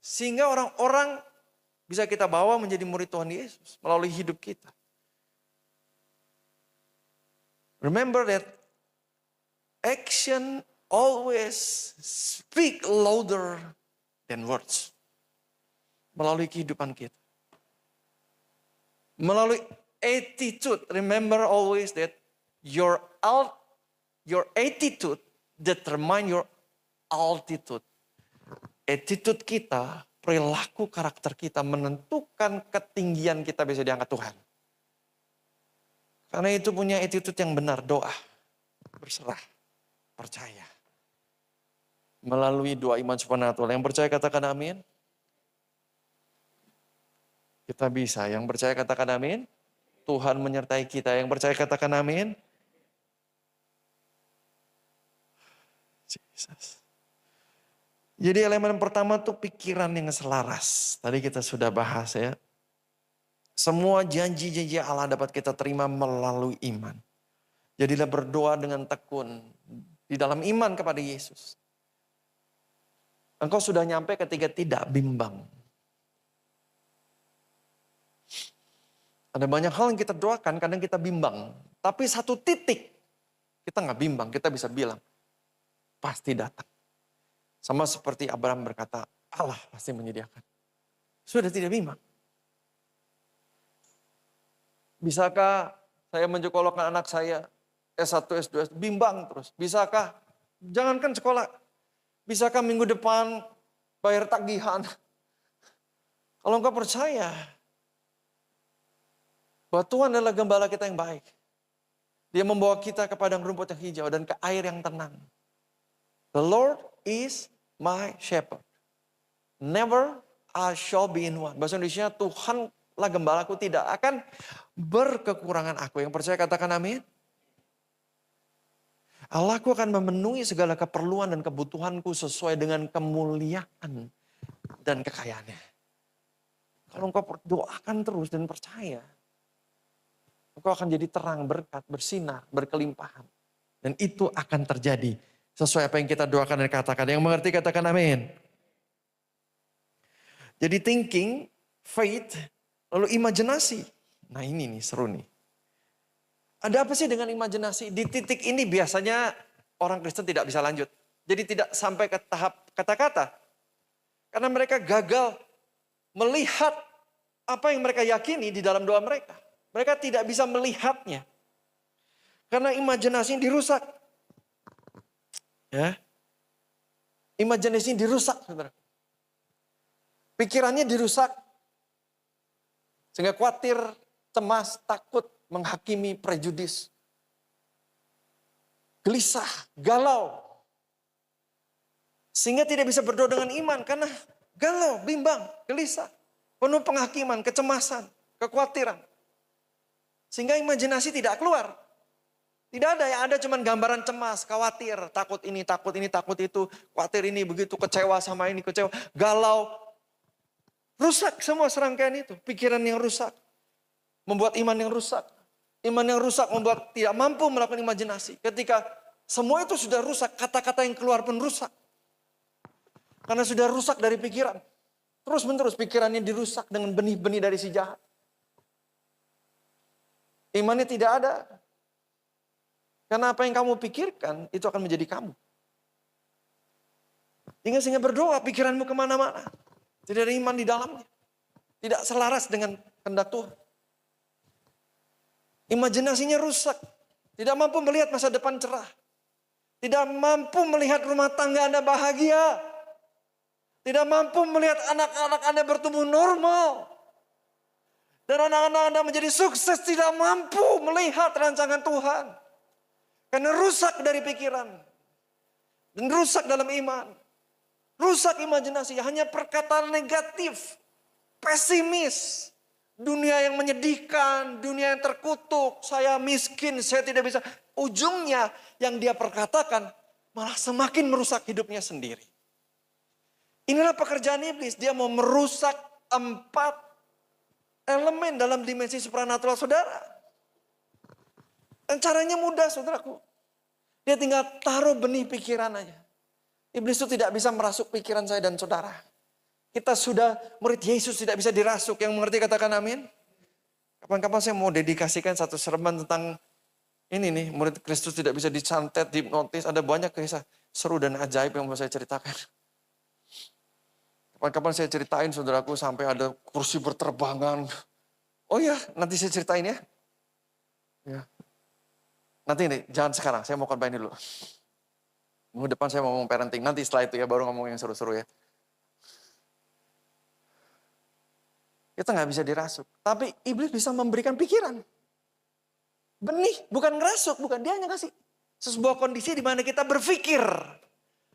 Sehingga orang-orang bisa kita bawa menjadi murid Tuhan Yesus melalui hidup kita. Remember that action always speak louder than words. Melalui kehidupan kita. Melalui attitude. Remember always that your attitude determine your altitude. Attitude kita, perilaku karakter kita menentukan ketinggian kita bisa diangkat Tuhan. Karena itu punya attitude yang benar, doa, berserah, percaya. Melalui doa iman supernatural. Yang percaya katakan amin. Kita bisa. Yang percaya katakan amin. Tuhan menyertai kita. Yang percaya katakan amin. Jesus. Jadi elemen pertama tuh pikiran yang selaras. Tadi kita sudah bahas ya. Semua janji-janji Allah dapat kita terima melalui iman. Jadilah berdoa dengan tekun di dalam iman kepada Yesus. Engkau sudah nyampe ketika tidak bimbang. Ada banyak hal yang kita doakan, kadang kita bimbang. Tapi satu titik, kita nggak bimbang, kita bisa bilang, pasti datang. Sama seperti Abraham berkata, Allah pasti menyediakan. Sudah tidak bimbang. Bisakah saya menyekolahkan anak saya S1, S2, bimbang terus. Bisakah? Jangankan sekolah. Bisakah minggu depan bayar tagihan? Kalau engkau percaya bahwa Tuhan adalah gembala kita yang baik. Dia membawa kita ke padang rumput yang hijau dan ke air yang tenang. The Lord is my shepherd. Never I shall be in want. Bahasa Indonesia, Tuhanlah gembalaku, tidak akan berkekurangan aku. Yang percaya katakan amin. Allahku akan memenuhi segala keperluan dan kebutuhanku sesuai dengan kemuliaan dan kekayaannya. Kalau engkau doakan terus dan percaya, engkau akan jadi terang, berkat, bersinar, berkelimpahan. Dan itu akan terjadi sesuai apa yang kita doakan dan katakan. Yang mengerti katakan amin. Jadi thinking, faith, lalu imajinasi. Nah ini nih seru nih. Ada apa sih dengan imajinasi? Di titik ini biasanya orang Kristen tidak bisa lanjut. Jadi tidak sampai ke tahap kata-kata. Karena mereka gagal melihat apa yang mereka yakini di dalam doa mereka. Mereka tidak bisa melihatnya. Karena imajinasi dirusak. Ya. Imajinasi dirusak, saudara. Pikirannya dirusak. Sehingga khawatir, cemas, takut, menghakimi, prejudis. Gelisah, galau. Sehingga tidak bisa berdoa dengan iman karena galau, bimbang, gelisah. Penuh penghakiman, kecemasan, kekhawatiran. Sehingga imajinasi tidak keluar. Tidak ada, yang ada cuma gambaran cemas, khawatir, takut ini, takut itu, khawatir ini, begitu, kecewa sama ini, kecewa, galau. Rusak semua serangkaian itu, pikiran yang rusak. Membuat iman yang rusak. Iman yang rusak membuat tidak mampu melakukan imajinasi. Ketika semua itu sudah rusak, kata-kata yang keluar pun rusak. Karena sudah rusak dari pikiran. Terus menerus pikirannya dirusak dengan benih-benih dari si jahat. Imannya tidak ada. Karena apa yang kamu pikirkan, itu akan menjadi kamu. Sehingga berdoa, pikiranmu kemana-mana. Tidak ada iman di dalamnya. Tidak selaras dengan kehendak Tuhan. Imajinasinya rusak. Tidak mampu melihat masa depan cerah. Tidak mampu melihat rumah tangga Anda bahagia. Tidak mampu melihat anak-anak Anda bertumbuh normal. Dan anak-anak Anda menjadi sukses, tidak mampu melihat rancangan Tuhan. Karena rusak dari pikiran. Dan rusak dalam iman. Rusak imajinasi, hanya perkataan negatif. Pesimis. Dunia yang menyedihkan, dunia yang terkutuk. Saya miskin, saya tidak bisa. Ujungnya yang dia perkatakan, malah semakin merusak hidupnya sendiri. Inilah pekerjaan iblis. Dia mau merusak 4 elemen dalam dimensi supranatural saudara. Dan caranya mudah saudaraku. Dia tinggal taruh benih pikiran aja. Iblis itu tidak bisa merasuk pikiran saya dan saudara. Kita sudah murid Yesus, tidak bisa dirasuk. Yang mengerti katakan amin. Kapan-kapan saya mau dedikasikan satu sermon tentang ini nih. Murid Kristus tidak bisa disantet, dihipnotis. Ada banyak kisah seru dan ajaib yang mau saya ceritakan. Kapan-kapan saya ceritain saudaraku sampai ada kursi berterbangan. Oh ya, nanti saya ceritain ya. Ya. Nanti nih, jangan sekarang. Saya mau korbanin dulu. Minggu depan saya mau ngomong parenting. Nanti setelah itu ya baru ngomong yang seru-seru ya. Kita nggak bisa dirasuk. Tapi iblis bisa memberikan pikiran. Benih, bukan ngerasuk. Bukan, dia hanya kasih sebuah kondisi di mana kita berpikir.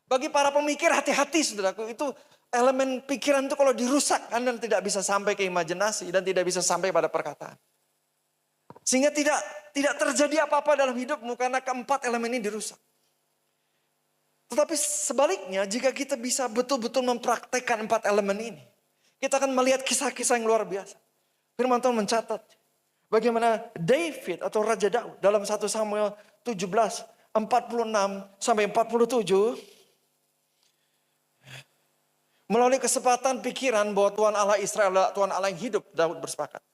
Bagi para pemikir hati-hati saudaraku. Itu elemen pikiran itu kalau dirusak. Anda tidak bisa sampai ke imajinasi. Dan tidak bisa sampai pada perkataan. Sehingga tidak terjadi apa-apa dalam hidupmu. Karena keempat elemen ini dirusak. Tetapi sebaliknya jika kita bisa betul-betul mempraktekkan 4 elemen ini. Kita akan melihat kisah-kisah yang luar biasa. Firman Tuhan mencatat bagaimana David atau Raja Daud dalam 1 Samuel 17, 46 sampai 47. Melalui kesempatan pikiran bahwa Tuhan Allah Israel adalah Tuhan Allah yang hidup, Daud bersepakat.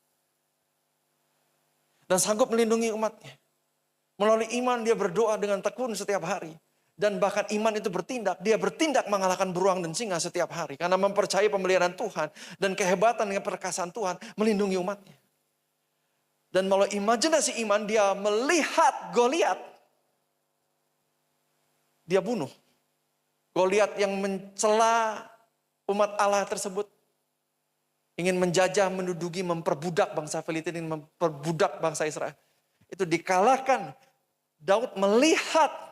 Dan sanggup melindungi umatnya. Melalui iman dia berdoa dengan tekun setiap hari. Dan bahkan iman itu bertindak. Dia bertindak mengalahkan beruang dan singa setiap hari. Karena mempercayai pemeliharaan Tuhan. Dan kehebatan dengan perkasaan Tuhan melindungi umatnya. Dan melalui imajinasi iman dia melihat Goliat. Dia bunuh. Goliat yang mencela umat Allah tersebut. Ingin menjajah, menduduki, memperbudak bangsa Filistin. Memperbudak bangsa Israel. Itu dikalahkan. Daud melihat.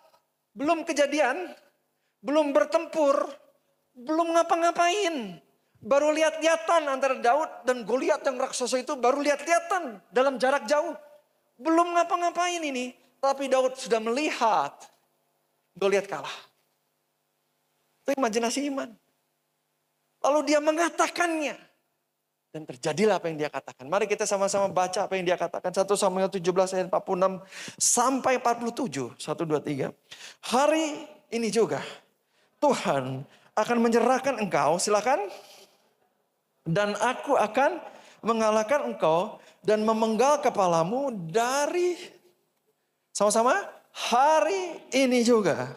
Belum kejadian, belum bertempur, belum ngapa-ngapain. Baru lihat-lihatan antara Daud dan Goliat yang raksasa itu baru lihat-lihatan dalam jarak jauh. Belum ngapa-ngapain ini, tapi Daud sudah melihat Goliat kalah. Itu imajinasi iman. Lalu dia mengatakannya. Dan terjadilah apa yang dia katakan. Mari kita sama-sama baca apa yang dia katakan. 1 Samuel 17 ayat 46 sampai 47. 1, 2, 3. Hari ini juga Tuhan akan menyerahkan engkau. Silakan. Dan aku akan mengalahkan engkau. Dan memenggal kepalamu dari. Sama-sama. Hari ini juga.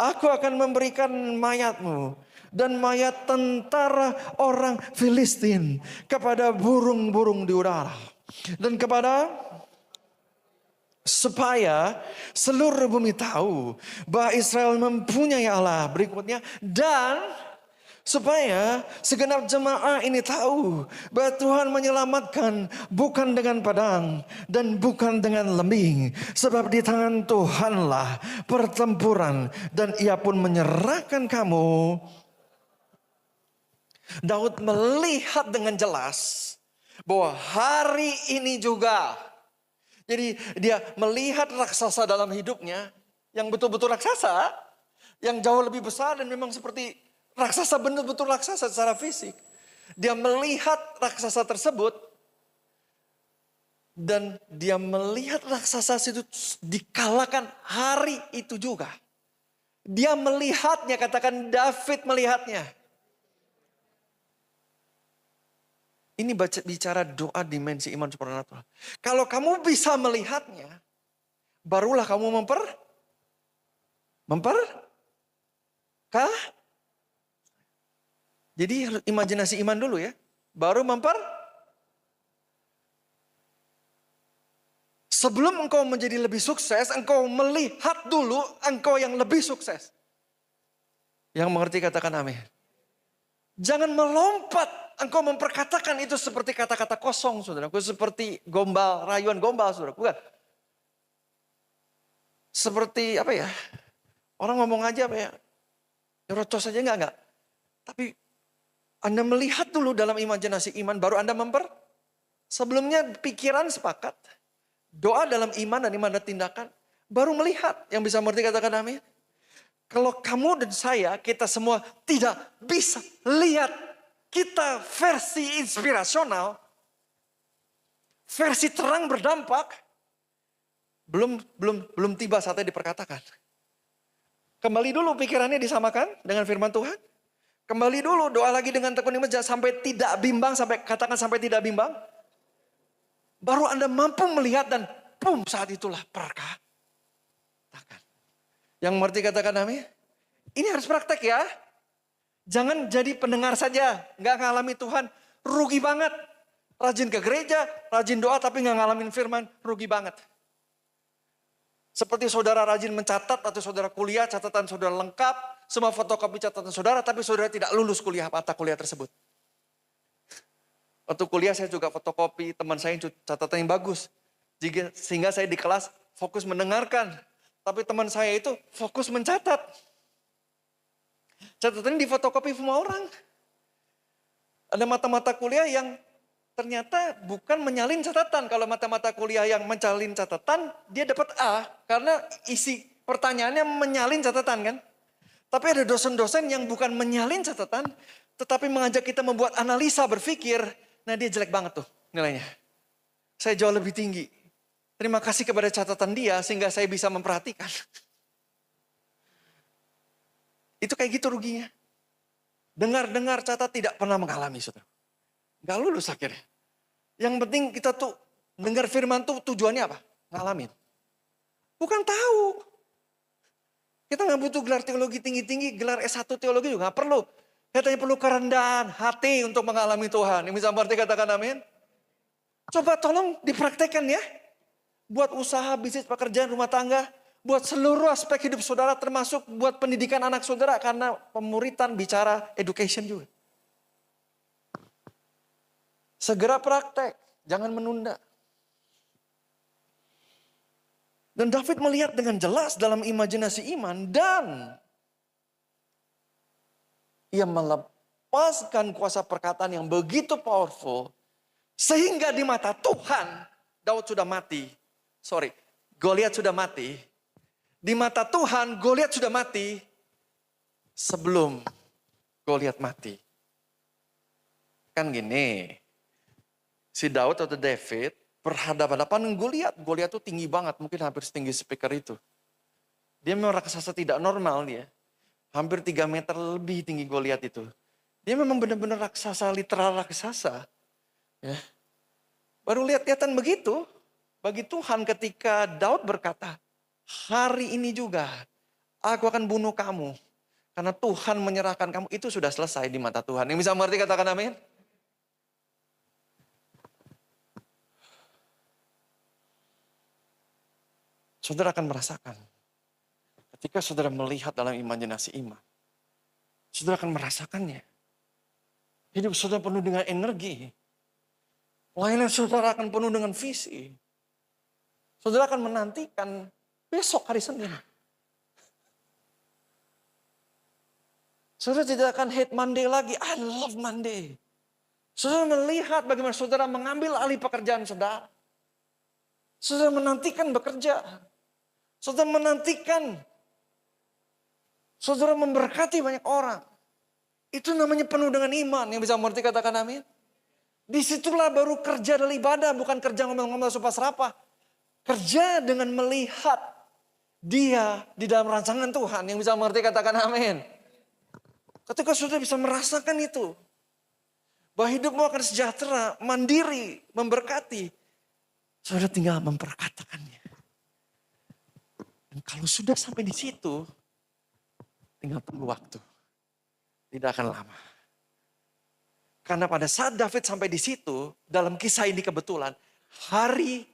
Aku akan memberikan mayatmu. Dan mayat tentara orang Filistin kepada burung-burung di udara. Dan supaya seluruh bumi tahu bahwa Israel mempunyai Allah. Berikutnya, dan supaya segenap jemaah ini tahu bahwa Tuhan menyelamatkan bukan dengan pedang dan bukan dengan lembing. Sebab di tangan Tuhanlah pertempuran dan ia pun menyerahkan kamu. Daud melihat dengan jelas bahwa hari ini juga. Jadi dia melihat raksasa dalam hidupnya yang betul-betul raksasa. Yang jauh lebih besar dan memang seperti raksasa, betul-betul raksasa secara fisik. Dia melihat raksasa tersebut. Dan dia melihat raksasa itu dikalahkan hari itu juga. Dia melihatnya, katakan David melihatnya. Ini bicara doa dimensi iman supernatural. Kalau kamu bisa melihatnya, barulah kamu Jadi imajinasi iman dulu ya. Baru Sebelum engkau menjadi lebih sukses, engkau melihat dulu engkau yang lebih sukses. Yang mengerti katakan amin. Jangan melompat, engkau memperkatakan itu seperti kata-kata kosong, saudaraku. Seperti gombal, rayuan gombal, saudaraku. Bukan. Seperti apa ya? Orang ngomong aja apa ya? Nyerocos aja enggak. Tapi Anda melihat dulu dalam imajinasi iman, baru Anda sebelumnya pikiran sepakat. Doa dalam iman dan iman dan tindakan. Baru melihat, yang bisa mengerti katakan amin. Kalau kamu dan saya, kita semua tidak bisa lihat kita versi inspirasional, versi terang berdampak, belum tiba saatnya diperkatakan. Kembali dulu pikirannya disamakan dengan firman Tuhan. Kembali dulu doa lagi dengan tekun iman sampai tidak bimbang, sampai katakan sampai tidak bimbang. Baru Anda mampu melihat dan saat itulah perkatakan. Yang mengerti katakan amin. Ini harus praktek ya. Jangan jadi pendengar saja, nggak ngalami Tuhan, rugi banget. Rajin ke gereja, rajin doa tapi nggak ngalamin firman, rugi banget. Seperti saudara rajin mencatat atau saudara kuliah, catatan saudara lengkap, semua fotokopi catatan saudara, tapi saudara tidak lulus mata kuliah tersebut. Waktu kuliah saya juga fotokopi, teman saya catatan yang bagus. Sehingga saya di kelas fokus mendengarkan, tapi teman saya itu fokus mencatat. Catatannya di fotokopi semua orang. Ada mata-mata kuliah yang ternyata bukan menyalin catatan. Kalau mata-mata kuliah yang mencalin catatan, dia dapat A. Karena isi pertanyaannya menyalin catatan kan. Tapi ada dosen-dosen yang bukan menyalin catatan, tetapi mengajak kita membuat analisa, berpikir. Nah dia jelek banget tuh nilainya. Saya jauh lebih tinggi. Terima kasih kepada catatan dia sehingga saya bisa memperhatikan. Itu kayak gitu ruginya. Dengar-dengar catat tidak pernah mengalami, saudara. Gak lulus akhirnya. Yang penting kita tuh dengar firman tuh tujuannya apa? Ngalamin. Bukan tahu. Kita gak butuh gelar teologi tinggi-tinggi, gelar S1 teologi juga gak perlu. Kita hanya perlu kerendahan hati untuk mengalami Tuhan. Yang bisa berarti katakan amin. Coba tolong dipraktekkan ya. Buat usaha, bisnis, pekerjaan, rumah tangga. Buat seluruh aspek hidup saudara termasuk buat pendidikan anak saudara. Karena pemuritan bicara education juga. Segera praktek, jangan menunda. Dan David melihat dengan jelas dalam imajinasi iman dan ia melepaskan kuasa perkataan yang begitu powerful sehingga di mata Tuhan Daud sudah mati. Goliat sudah mati. Di mata Tuhan Goliat sudah mati sebelum Goliat mati. Kan gini. Si Daud atau David berhadapan-hadapan dengan Goliat. Goliat itu tinggi banget, mungkin hampir setinggi speaker itu. Dia memang raksasa tidak normal dia. Hampir 3 meter lebih tinggi Goliat itu. Dia memang benar-benar raksasa, literal raksasa. Ya. Baru lihat-lihatan begitu. Bagi Tuhan ketika Daud berkata, hari ini juga aku akan bunuh kamu. Karena Tuhan menyerahkan kamu, itu sudah selesai di mata Tuhan. Yang bisa mengerti katakan amin. Saudara akan merasakan. Ketika saudara melihat dalam imajinasi iman. Saudara akan merasakannya. Hidup saudara penuh dengan energi. Lainnya saudara akan penuh dengan visi. Saudara akan menantikan besok hari Senin. Saudara tidak akan hate Monday lagi. I love Monday. Saudara melihat bagaimana saudara mengambil alih pekerjaan saudara. Saudara menantikan bekerja. Saudara menantikan. Saudara memberkati banyak orang. Itu namanya penuh dengan iman. Yang bisa mengerti katakan amin. Disitulah baru kerja adalah ibadah. Bukan kerja ngomel-ngomel supaya serapah. Kerja dengan melihat dia di dalam rancangan Tuhan. Yang bisa mengerti katakan amin. Ketika saudara bisa merasakan itu. Bahwa hidupmu akan sejahtera, mandiri, memberkati. Saudara tinggal memperkatakannya. Dan kalau sudah sampai di situ, tinggal tunggu waktu. Tidak akan lama. Karena pada saat David sampai di situ, dalam kisah ini kebetulan, hari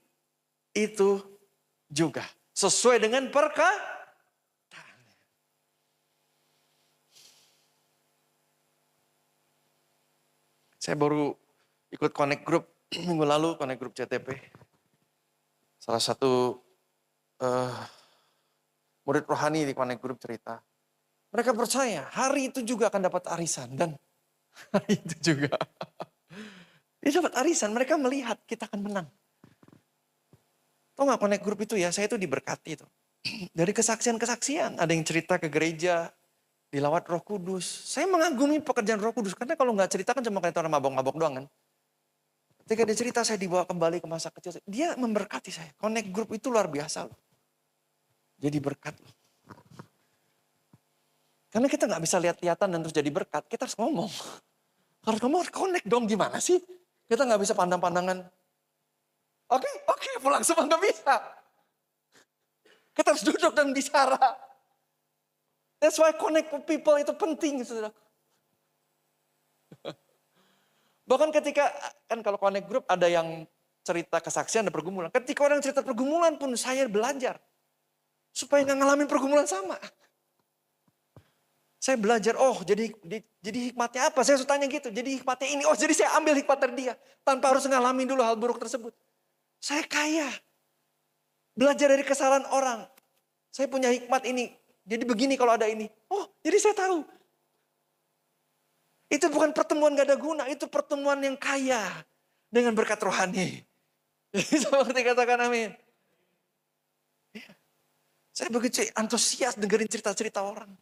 itu juga sesuai dengan perkataan. Saya baru ikut connect group minggu lalu, connect group CTP. Salah satu murid rohani di connect group cerita. Mereka percaya hari itu juga akan dapat arisan. Dan hari itu juga. Dia dapat arisan, mereka melihat kita akan menang. Tahu gak connect group itu ya, saya itu diberkati itu. Dari kesaksian-kesaksian, ada yang cerita ke gereja, dilawat Roh Kudus. Saya mengagumi pekerjaan Roh Kudus, karena kalau nggak cerita kan cuma kayak orang mabok-mabok doang kan. Ketika dia cerita, saya dibawa kembali ke masa kecil. Dia memberkati saya. Connect Group itu luar biasa loh. Jadi berkat loh. Karena kita nggak bisa lihat-lihatan dan terus jadi berkat. Kita harus ngomong. Harus ngomong, connect dong, gimana sih? Kita nggak bisa pandang-pandangan. Oke, pulang semua nggak bisa. Kita harus duduk dan bicara. That's why connect with people itu penting, saudara. Bahkan ketika, kan kalau connect group ada yang cerita kesaksian dan pergumulan. Ketika orang cerita pergumulan pun saya belajar. Supaya nggak ngalamin pergumulan sama. Saya belajar, jadi hikmatnya apa? Saya suka tanya gitu, jadi hikmatnya ini. Jadi saya ambil hikmat dari dia. Tanpa harus ngalamin dulu hal buruk tersebut. Saya kaya. Belajar dari kesalahan orang. Saya punya hikmat ini. Jadi begini kalau ada ini. Jadi saya tahu. Itu bukan pertemuan gak ada guna. Itu pertemuan yang kaya. Dengan berkat rohani. Seperti katakan amin. Saya begitu antusias dengerin cerita-cerita orang.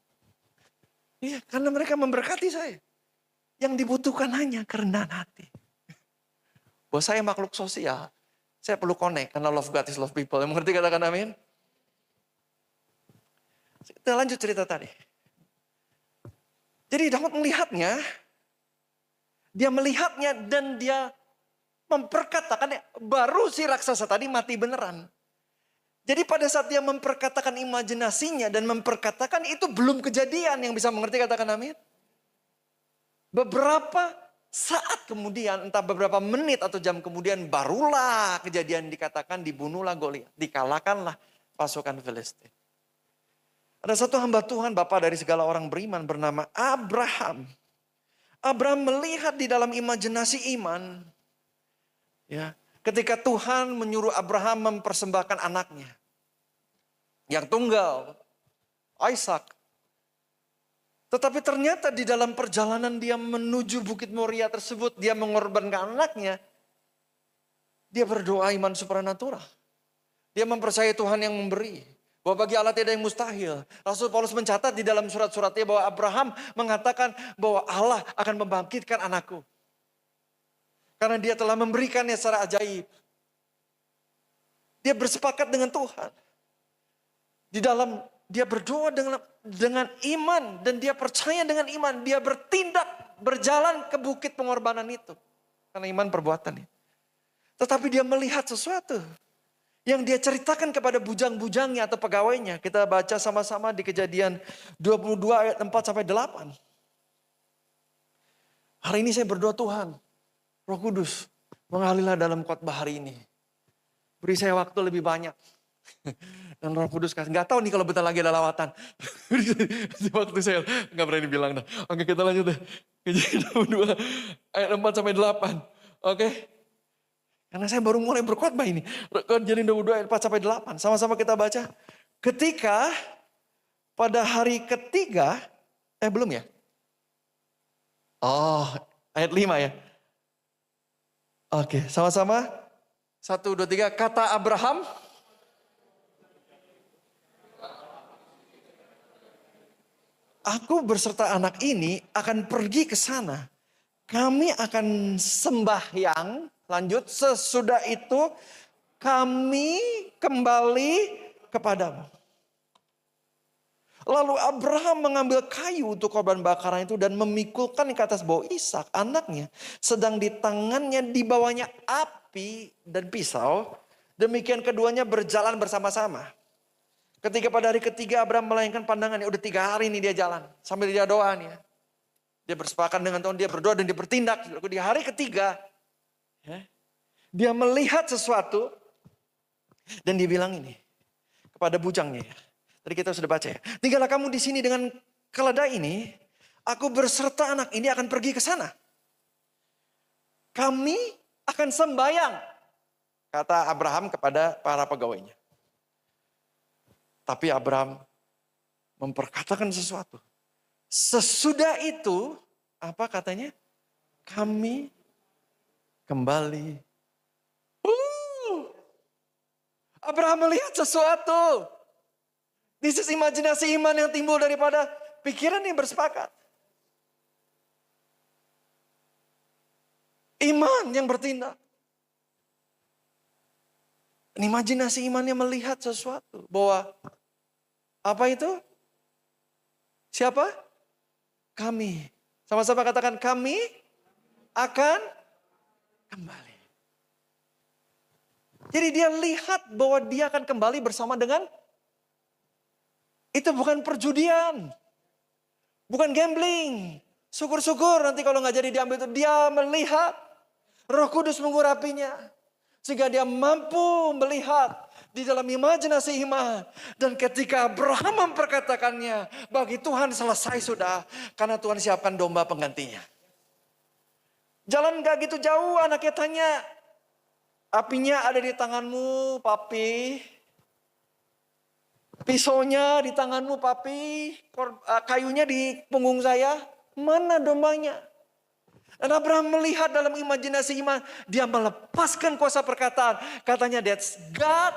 Iya, karena mereka memberkati saya. Yang dibutuhkan hanya kerendahan hati. Bahwa saya makhluk sosial. Saya perlu connect. Karena love God is love people. Yang mengerti katakan amin. Kita lanjut cerita tadi. Jadi Daud melihatnya. Dia melihatnya dan dia memperkatakan. Baru si raksasa tadi mati beneran. Jadi pada saat dia memperkatakan imajinasinya dan memperkatakan itu belum kejadian, yang bisa mengerti katakan amin. Beberapa saat kemudian, entah beberapa menit atau jam kemudian, barulah kejadian dikatakan dibunuhlah Goliat, dikalahkanlah pasukan Filistin. Ada satu hamba Tuhan, Bapa dari segala orang beriman bernama Abraham. Abraham melihat di dalam imajinasi iman, ya. Ketika Tuhan menyuruh Abraham mempersembahkan anaknya. Yang tunggal. Ishak. Tetapi ternyata di dalam perjalanan dia menuju Bukit Moria tersebut. Dia mengorbankan anaknya. Dia berdoa iman supranatural. Dia mempercayai Tuhan yang memberi. Bahwa bagi Allah tidak yang mustahil. Rasul Paulus mencatat di dalam surat-suratnya bahwa Abraham mengatakan bahwa Allah akan membangkitkan anakku. Karena dia telah memberikannya secara ajaib. Dia bersepakat dengan Tuhan. Di dalam dia berdoa dengan iman. Dan dia percaya dengan iman. Dia bertindak, berjalan ke bukit pengorbanan itu. Karena iman perbuatan itu. Tetapi dia melihat sesuatu. Yang dia ceritakan kepada bujang-bujangnya atau pegawainya. Kita baca sama-sama di Kejadian 22 ayat 4 sampai 8. Hari ini saya berdoa, Tuhan, Roh Kudus, mengalirlah dalam khotbah hari ini. Beri saya waktu lebih banyak. Dan Roh Kudus kasih. Gak tahu nih kalau bentar lagi ada lawatan. Waktu saya gak berani bilang. Oke, kita lanjut deh. Kejadian 22 ayat 4 sampai 8. Oke. Karena saya baru mulai berkhotbah ini. Kejadian 22 ayat 4 sampai 8. Sama-sama kita baca. Ketika pada hari ketiga. Belum ya? Ayat 5 ya. Oke, sama-sama. 1, 2, 3. Kata Abraham. Aku berserta anak ini akan pergi ke sana. Kami akan sembahyang. Lanjut, sesudah itu kami kembali kepadamu. Lalu Abraham mengambil kayu untuk korban bakaran itu dan memikulkan ke atas bau Ishak anaknya. Sedang di tangannya dibawanya api dan pisau. Demikian keduanya berjalan bersama-sama. Ketika pada hari ketiga Abraham melayangkan pandangannya. Udah 3 hari nih dia jalan. Sambil dia doa nih ya. Dia bersepakat dengan Tuhan, dia berdoa dan dia bertindak. Di hari ketiga. Dia melihat sesuatu. Dan dia bilang ini. Kepada bujangnya ya. Tadi kita sudah baca ya. Tinggallah kamu di sini dengan keledai ini. Aku berserta anak ini akan pergi ke sana. Kami akan sembahyang. Kata Abraham kepada para pegawainya. Tapi Abraham memperkatakan sesuatu. Sesudah itu, apa katanya? Kami kembali. Abraham melihat sesuatu. This is imajinasi iman yang timbul daripada pikiran yang bersepakat. Iman yang bertindak. Imajinasi imannya melihat sesuatu. Bahwa apa itu? Siapa? Kami. Sama-sama katakan kami akan kembali. Jadi dia lihat bahwa dia akan kembali bersama dengan, itu bukan perjudian. Bukan gambling. Syukur-syukur nanti kalau nggak jadi diambil itu. Dia melihat Roh Kudus mengurapinya. Sehingga dia mampu melihat di dalam imajinasi iman. Dan ketika Abraham memperkatakannya, bagi Tuhan selesai sudah. Karena Tuhan siapkan domba penggantinya. Jalan gak gitu jauh, anaknya tanya, apinya ada di tanganmu, papi. Pisaunya di tanganmu, papi. Kayunya di punggung saya. Mana dombanya? Dan Abraham melihat dalam imajinasi iman. Dia melepaskan kuasa perkataan. Katanya, that's God.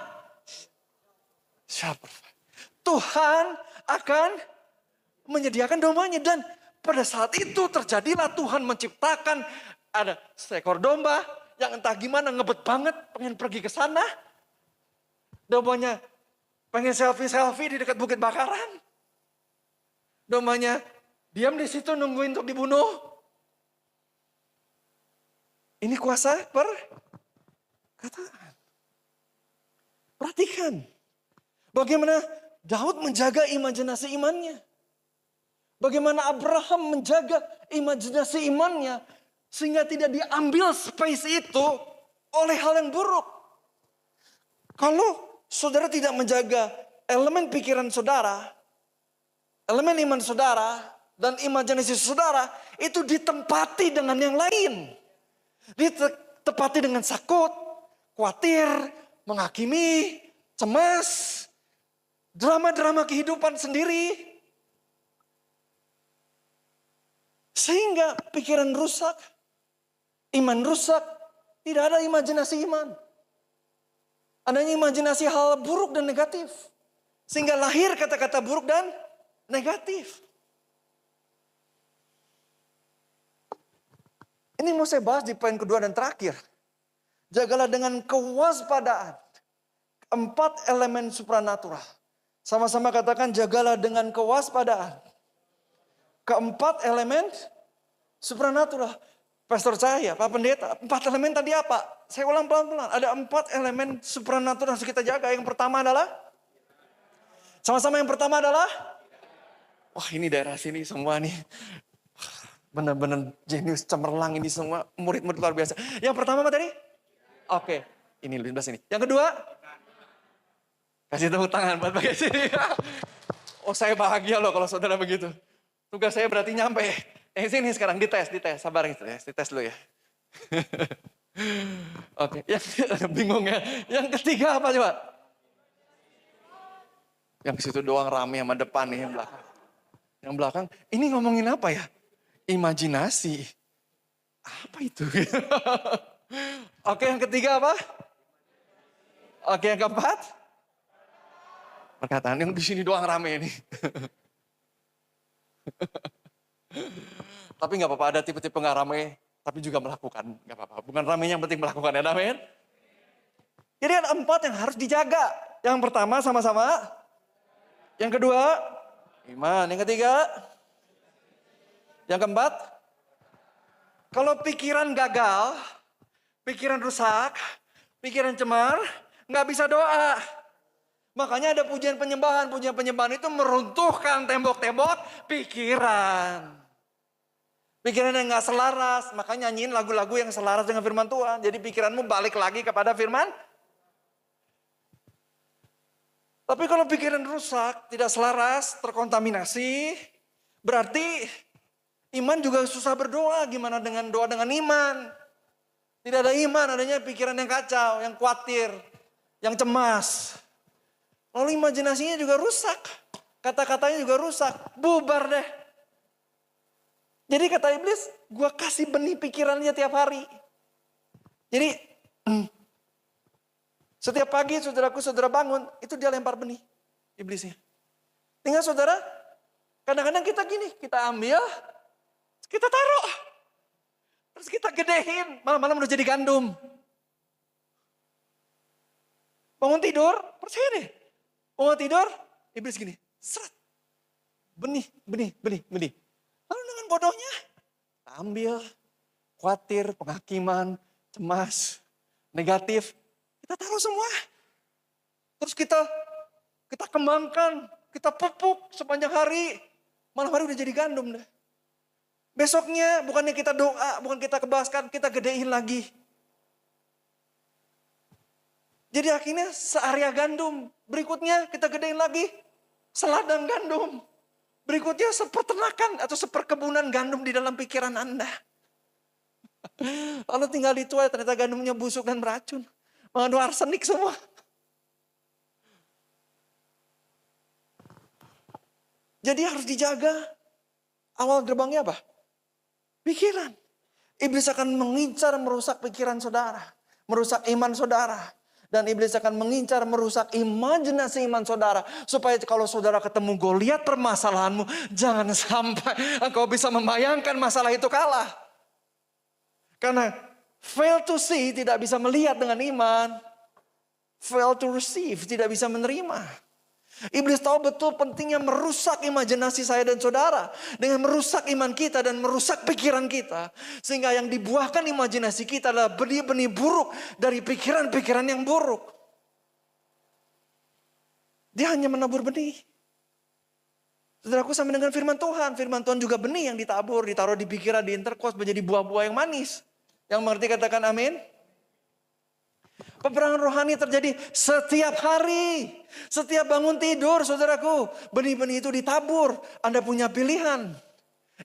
Siapa? Tuhan akan menyediakan dombanya. Dan pada saat itu terjadilah Tuhan menciptakan ada seekor domba. Yang entah gimana ngebet banget. Pengen pergi ke sana. Dombanya pengen selfie di dekat bukit bakaran. Dombanya diam di situ nungguin untuk dibunuh. Ini kuasa perkataan. Perhatikan. Bagaimana Daud menjaga imajinasi imannya. Bagaimana Abraham menjaga imajinasi imannya. Sehingga tidak diambil space itu oleh hal yang buruk. Kalau saudara tidak menjaga elemen pikiran saudara. Elemen iman saudara. Dan imajinasi saudara. Itu ditempati dengan yang lain. Ditepati dengan sakut, khawatir, menghakimi, cemas, drama-drama kehidupan sendiri. Sehingga pikiran rusak, iman rusak, tidak ada imajinasi iman. Adanya imajinasi hal buruk dan negatif. Sehingga lahir kata-kata buruk dan negatif. Ini mau saya bahas di poin kedua dan terakhir. Jagalah dengan kewaspadaan. 4 elemen supranatural. Sama-sama katakan jagalah dengan kewaspadaan. 4 elemen supranatural. Pastor saya, Pak Pendeta, 4 elemen tadi apa? Saya ulang pelan-pelan. Ada 4 elemen supranatural yang harus kita jaga. Yang pertama adalah? Sama-sama yang pertama adalah? Wah, ini daerah sini semua nih. Benar-benar jenius cemerlang ini semua. Murid-murid luar biasa. Yang pertama apa tadi? Oke. Ini 15 ini. Yang kedua? Kasih tepuk tangan buat bagian sini. Oh, saya bahagia loh kalau saudara begitu. Tugas saya berarti nyampe. Sini sekarang dites. Sabar dites dulu ya. Oke. Bingung ya. Yang ketiga apa coba? Yang situ doang rame sama depan nih yang belakang. Yang belakang, ini ngomongin apa ya? Imajinasi. Apa itu? Oke, yang ketiga apa? Oke, yang keempat? Perkataan yang di sini doang rame ini. Tapi nggak apa-apa, ada tipe-tipe nggak rame, tapi juga melakukan, nggak apa-apa. Bukan ramenya yang penting melakukan, ya, amin. Jadi ada 4 yang harus dijaga. Yang pertama sama-sama. Yang kedua, iman. Yang ketiga, yang keempat, kalau pikiran gagal, pikiran rusak, pikiran cemar, nggak bisa doa. Makanya ada pujian penyembahan itu meruntuhkan tembok-tembok pikiran. Pikiran yang nggak selaras, makanya nyanyiin lagu-lagu yang selaras dengan firman Tuhan. Jadi pikiranmu balik lagi kepada firman. Tapi kalau pikiran rusak, tidak selaras, terkontaminasi, berarti iman juga susah berdoa. Gimana dengan doa dengan iman? Tidak ada iman, adanya pikiran yang kacau, yang khawatir, yang cemas. Lalu imajinasinya juga rusak. Kata-katanya juga rusak. Bubar deh. Jadi kata iblis, gue kasih benih pikirannya tiap hari. Jadi setiap pagi saudara bangun, itu dia lempar benih iblisnya. Tinggal saudara, kadang-kadang kita gini, kita ambil, kita taruh. Terus kita gedein, malam-malam udah jadi gandum. Bangun tidur, percaya deh. Bangun tidur, iblis gini, seret. Benih. Lalu dengan bodohnya, kita ambil, khawatir, penghakiman, cemas, negatif. Kita taruh semua. Terus kita kembangkan, kita pupuk sepanjang hari. Malam hari udah jadi gandum deh. Besoknya bukannya kita doa, bukan kita kebaskan, kita gedein lagi. Jadi akhirnya searea gandum. Berikutnya kita gedein lagi seladang gandum. Berikutnya seperternakan atau seperkebunan gandum di dalam pikiran Anda. Lalu tinggal dituai, ternyata gandumnya busuk dan beracun. Mengandung arsenik semua. Jadi harus dijaga. Awal gerbangnya apa? Pikiran. Iblis akan mengincar merusak pikiran saudara. Merusak iman saudara. Dan iblis akan mengincar merusak imajinasi iman saudara. Supaya kalau saudara ketemu Goliat permasalahanmu, jangan sampai engkau bisa membayangkan masalah itu kalah. Karena fail to see tidak bisa melihat dengan iman. Fail to receive tidak bisa menerima. Iblis tahu betul pentingnya merusak imajinasi saya dan saudara. Dengan merusak iman kita dan merusak pikiran kita. Sehingga yang dibuahkan imajinasi kita adalah benih-benih buruk dari pikiran-pikiran yang buruk. Dia hanya menabur benih. Saudaraku, sama dengan firman Tuhan. Firman Tuhan juga benih yang ditabur, ditaruh di pikiran, di interkos, menjadi buah-buah yang manis. Yang mengerti katakan amin. Peperangan rohani terjadi setiap hari. Setiap bangun tidur, saudaraku. Benih-benih itu ditabur. Anda punya pilihan.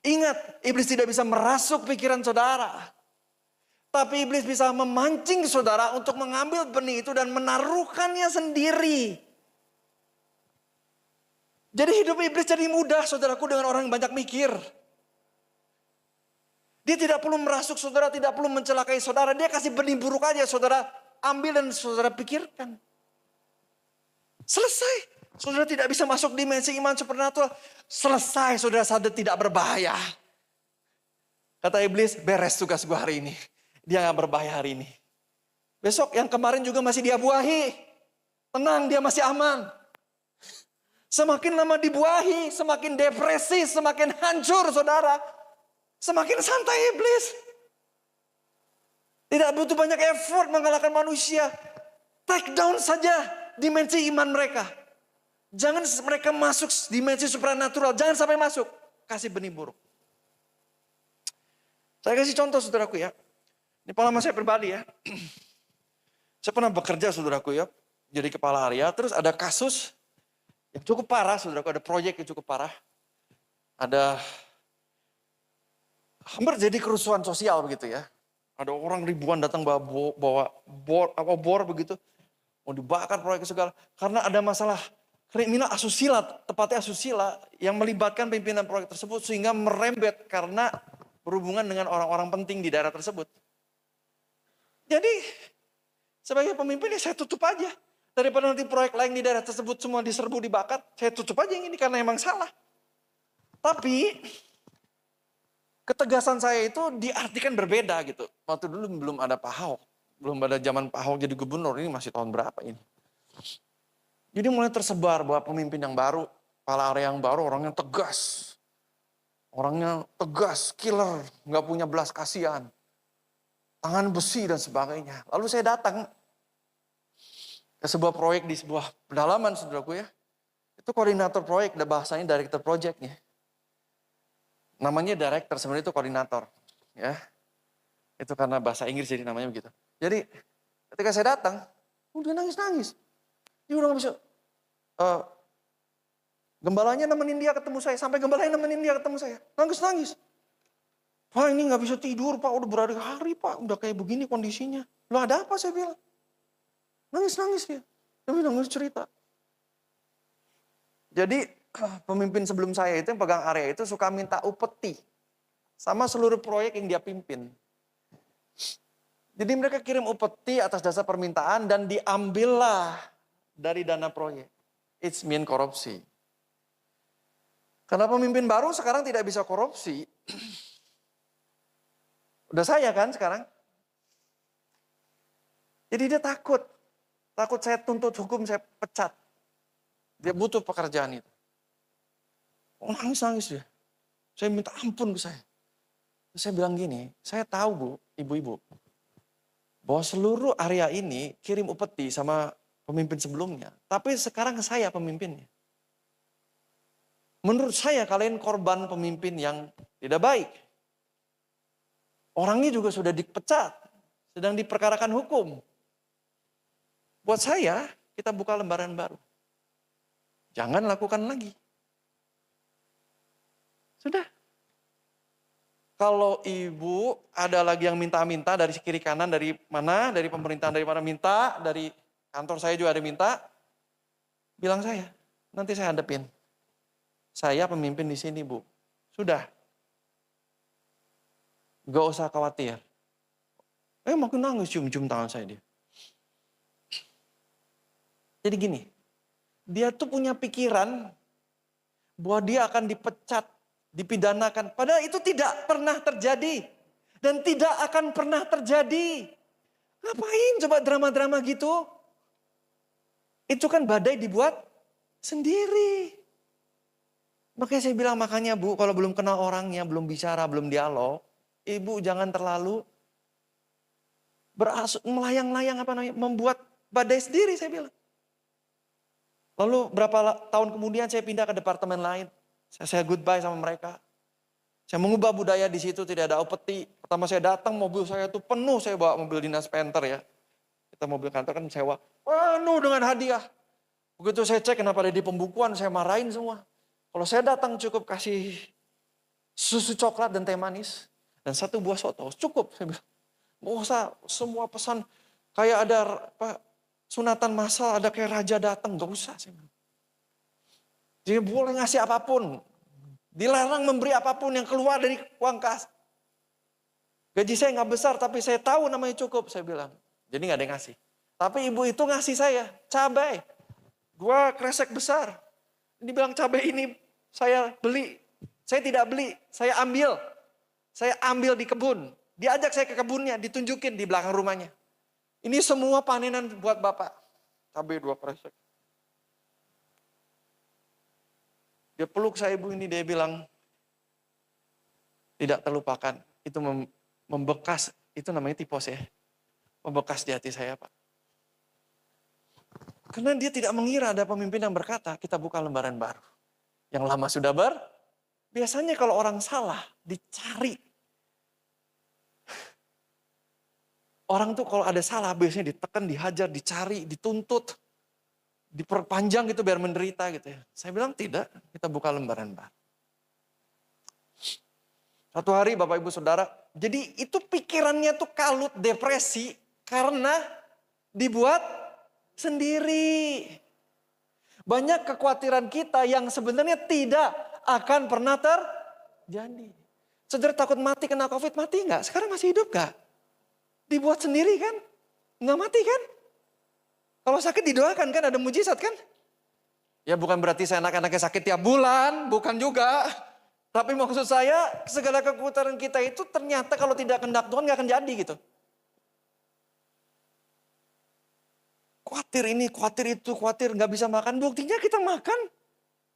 Ingat, iblis tidak bisa merasuk pikiran saudara. Tapi iblis bisa memancing saudara untuk mengambil benih itu dan menaruhkannya sendiri. Jadi hidup iblis jadi mudah, saudaraku, dengan orang yang banyak mikir. Dia tidak perlu merasuk saudara, tidak perlu mencelakai saudara. Dia kasih benih buruk aja, saudara ambil dan saudara pikirkan. Selesai. Saudara tidak bisa masuk dimensi iman supernatural. Selesai, saudara sadar tidak berbahaya. Kata iblis, beres tugas gue hari ini. Dia gak berbahaya hari ini. Besok yang kemarin juga masih dia buahi. Tenang, dia masih aman. Semakin lama dibuahi, semakin depresi, semakin hancur saudara. Semakin santai iblis. Tidak butuh banyak effort mengalahkan manusia. Take down saja dimensi iman mereka. Jangan mereka masuk dimensi supranatural. Jangan sampai masuk. Kasih benih buruk. Saya kasih contoh saudaraku ya. Ini pengalaman saya pribadi ya. Saya pernah bekerja saudaraku ya. Jadi kepala area. Terus ada kasus yang cukup parah saudaraku. Ada proyek yang cukup parah. Ada hampir jadi kerusuhan sosial begitu ya. Ada orang ribuan datang bawa bor begitu. Mau dibakar proyek segala. Karena ada masalah kriminal asusila, tepatnya asusila yang melibatkan pimpinan proyek tersebut. Sehingga merembet karena berhubungan dengan orang-orang penting di daerah tersebut. Jadi sebagai pemimpin ya saya tutup aja. Daripada nanti proyek lain di daerah tersebut semua diserbu dibakar. Saya tutup aja yang ini karena emang salah. Tapi ketegasan saya itu diartikan berbeda gitu. Waktu dulu belum ada Pak Ahok. Belum ada zaman Pak Ahok jadi gubernur. Ini masih tahun berapa ini. Jadi mulai tersebar bahwa pemimpin yang baru. Kepala area yang baru orangnya tegas. Orangnya tegas, killer. Gak punya belas kasihan. Tangan besi dan sebagainya. Lalu saya datang ke sebuah proyek di sebuah pedalaman saudaraku ya. Itu koordinator proyek, ada bahasanya director projectnya. Namanya director, sebenarnya itu koordinator. Ya. Itu karena bahasa Inggris jadi namanya begitu. Jadi ketika saya datang, dia nangis-nangis. Dia udah gak bisa. Gembalanya nemenin dia ketemu saya. Sampai gembalanya nemenin dia ketemu saya. Nangis-nangis. Pak ini gak bisa tidur Pak, udah berhari-hari Pak. Udah kayak begini kondisinya. Loh ada apa saya bilang. Nangis-nangis dia. Tapi nangis cerita. Jadi pemimpin sebelum saya itu yang pegang area itu suka minta upeti sama seluruh proyek yang dia pimpin. Jadi mereka kirim upeti atas dasar permintaan dan diambillah dari dana proyek. It's mean korupsi. Karena pemimpin baru sekarang tidak bisa korupsi. Udah saya kan sekarang. Jadi dia takut. Takut saya tuntut hukum, saya pecat. Dia butuh pekerjaan itu. Oh, nangis-nangis dia. Saya minta ampun ke saya. Terus saya bilang gini, saya tahu Bu, ibu-ibu, bahwa seluruh area ini kirim upeti sama pemimpin sebelumnya. Tapi sekarang saya pemimpinnya. Menurut saya kalian korban pemimpin yang tidak baik. Orangnya juga sudah dipecat, sedang diperkarakan hukum. Buat saya, kita buka lembaran baru. Jangan lakukan lagi. Sudah. Kalau ibu ada lagi yang minta-minta dari kiri kanan, dari mana, dari pemerintahan dari mana minta, dari kantor saya juga ada minta, bilang saya, nanti saya hadapin. Saya pemimpin di sini, Bu. Sudah. Gak usah khawatir. Makin nangis cium-cium tangan saya dia. Jadi gini, dia tuh punya pikiran bahwa dia akan dipecat, dipidanakan. Padahal itu tidak pernah terjadi. Dan tidak akan pernah terjadi. Ngapain coba drama-drama gitu? Itu kan badai dibuat sendiri. Makanya saya bilang, makanya Bu, kalau belum kenal orangnya, belum bicara, belum dialog, ibu jangan terlalu melayang-layang membuat badai sendiri, saya bilang. Lalu berapa tahun kemudian saya pindah ke departemen lain. Saya goodbye sama mereka. Saya mengubah budaya di situ, tidak ada upeti. Pertama saya datang, mobil saya tuh penuh, saya bawa mobil dinas Panther ya. Kita mobil kantor kan sewa, penuh dengan hadiah. Begitu saya cek kenapa ada di pembukuan, saya marahin semua. Kalau saya datang cukup kasih susu coklat dan teh manis. Dan 1 buah soto, cukup. Saya bilang, nggak usah semua pesan kayak ada sunatan massal, ada kayak raja datang, nggak usah. Saya bilang. Jadi boleh ngasih apapun. Dilarang memberi apapun yang keluar dari uang kas. Gaji saya nggak besar, tapi saya tahu namanya cukup, saya bilang. Jadi nggak ada yang ngasih. Tapi ibu itu ngasih saya cabai. Gua kresek besar. Dibilang cabai ini saya beli. Saya tidak beli, saya ambil. Saya ambil di kebun. Diajak saya ke kebunnya, ditunjukin di belakang rumahnya. Ini semua panenan buat Bapak. Cabai 2 kresek. Dia peluk saya ibu ini, dia bilang, tidak terlupakan. Itu membekas, itu namanya tipos ya. Membekas di hati saya Pak. Karena dia tidak mengira ada pemimpin yang berkata, kita buka lembaran baru. Yang lama sudah biasanya kalau orang salah, dicari. Orang tuh kalau ada salah, biasanya ditekan, dihajar, dicari, dituntut. Diperpanjang gitu biar menderita gitu ya. Saya bilang tidak, kita buka lembaran baru. Satu hari Bapak Ibu Saudara, jadi itu pikirannya tuh kalut, depresi, karena dibuat sendiri. Banyak kekhawatiran kita yang sebenarnya tidak akan pernah terjadi. Saudara takut mati kena COVID, mati nggak? Sekarang masih hidup nggak? Dibuat sendiri kan? Nggak mati kan? Kalau sakit didoakan kan, ada mujizat kan? Ya bukan berarti saya anak-anaknya sakit tiap bulan, bukan juga. Tapi maksud saya, segala kekhawatiran kita itu ternyata kalau tidak kehendak Tuhan nggak akan jadi gitu. Khawatir ini, khawatir itu, khawatir nggak bisa makan. Buktinya kita makan.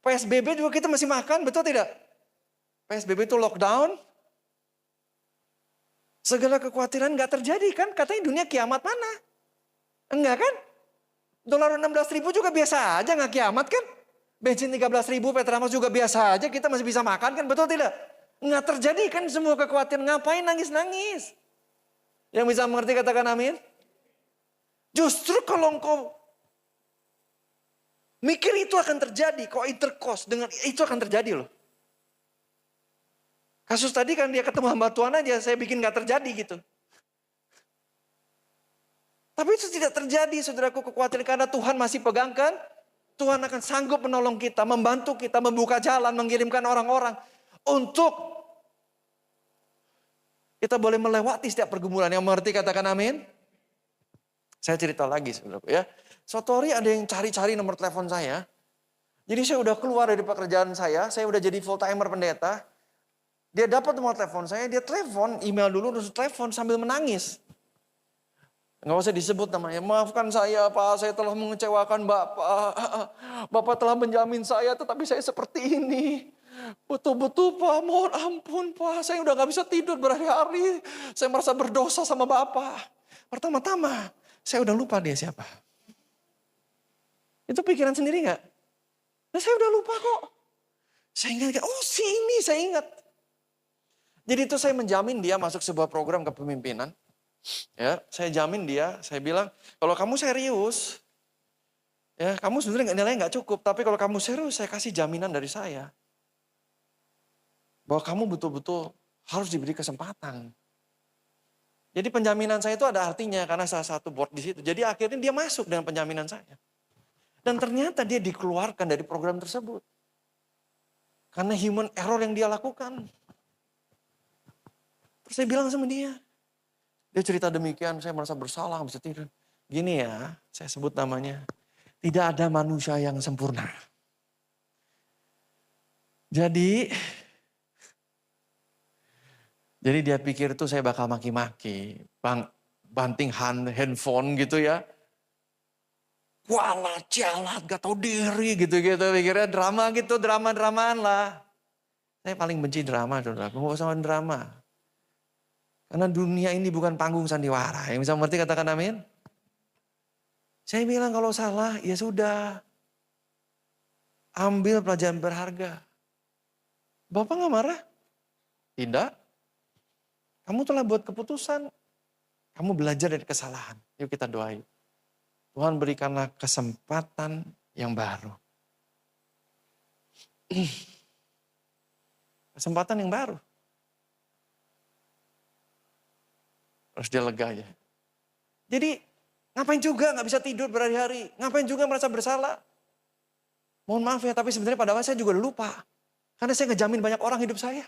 PSBB juga kita masih makan, betul tidak? PSBB itu lockdown. Segala kekhawatiran nggak terjadi kan? Katanya dunia kiamat mana? Enggak kan? Dolar 16.000 juga biasa aja, nggak kiamat kan? Bensin 13.000, Petromax juga biasa aja, kita masih bisa makan kan, betul tidak? Nggak terjadi kan semua kekhawatiran, ngapain nangis-nangis? Yang bisa mengerti katakan amin? Justru kalau engkau mikir itu akan terjadi, kok intercourse dengan itu akan terjadi loh. Kasus tadi kan dia ketemu hamba Tuhan aja, saya bikin nggak terjadi gitu. Tapi itu tidak terjadi, saudaraku, kekhawatiran karena Tuhan masih pegangkan. Tuhan akan sanggup menolong kita, membantu kita, membuka jalan, mengirimkan orang-orang. Untuk kita boleh melewati setiap pergumulan. Yang mengerti katakan amin. Saya cerita lagi saudaraku ya. Suatu hari ada yang cari-cari nomor telepon saya. Jadi saya udah keluar dari pekerjaan saya udah jadi full timer pendeta. Dia dapat nomor telepon saya, dia telepon, email dulu, terus telepon sambil menangis. Nggak usah disebut namanya, maafkan saya Pak, saya telah mengecewakan Bapak. Bapak telah menjamin saya, tetapi saya seperti ini. Betul-betul Pak, mohon ampun Pak, saya udah gak bisa tidur berhari-hari. Saya merasa berdosa sama Bapak. Pertama-tama, saya udah lupa dia siapa. Itu pikiran sendiri gak? Nah, saya udah lupa kok. Saya ingat, oh si ini saya ingat. Jadi itu saya menjamin dia masuk sebuah program kepemimpinan. Ya, saya jamin dia, saya bilang, kalau kamu serius, ya kamu sebenarnya nilainya nggak cukup, tapi kalau kamu serius, saya kasih jaminan dari saya. Bahwa kamu betul-betul harus diberi kesempatan. Jadi penjaminan saya itu ada artinya, karena salah satu board di situ. Jadi akhirnya dia masuk dengan penjaminan saya. Dan ternyata dia dikeluarkan dari program tersebut. Karena human error yang dia lakukan. Terus saya bilang sama dia. Dia cerita demikian, saya merasa bersalah, bisa tidur. Gini ya, saya sebut namanya. Tidak ada manusia yang sempurna. Jadi dia pikir itu saya bakal maki-maki. Banting handphone gitu ya. Walah, jalat, gak tahu diri gitu-gitu. Pikirnya drama gitu, drama-dramaan lah. Saya paling benci drama, saudara. Gak usah drama. Karena dunia ini bukan panggung sandiwara. Yang bisa mengerti katakan amin. Saya bilang kalau salah, ya sudah. Ambil pelajaran berharga. Bapak gak marah? Tidak. Kamu telah buat keputusan. Kamu belajar dari kesalahan. Yuk kita doain. Tuhan berikanlah kesempatan yang baru. Kesempatan yang baru. Terus dia lega aja. Jadi ngapain juga gak bisa tidur berhari-hari. Ngapain juga merasa bersalah. Mohon maaf ya, tapi sebenarnya pada awalnya saya juga lupa. Karena saya ngejamin banyak orang hidup saya.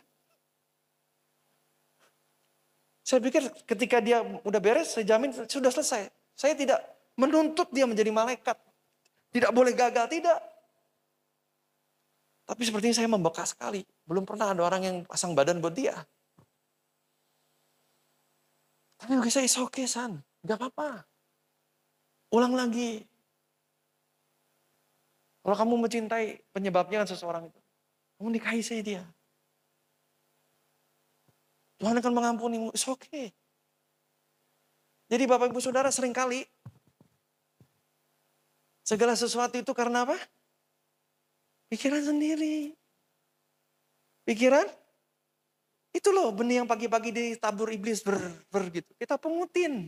Saya pikir ketika dia udah beres, saya jamin sudah selesai. Saya tidak menuntut dia menjadi malaikat. Tidak boleh gagal, tidak. Tapi sepertinya saya membekas sekali. Belum pernah ada orang yang pasang badan buat dia. Tapi bagi saya, it's okay, San. Gak apa-apa. Ulang lagi. Kalau kamu mencintai penyebabnya kan seseorang itu. Kamu nikahi saya dia. Tuhan akan mengampunimu. It's okay. Jadi Bapak Ibu Saudara seringkali segala sesuatu itu karena apa? Pikiran sendiri. Pikiran? Itu loh benih yang pagi-pagi ditabur iblis gitu. Kita pungutin.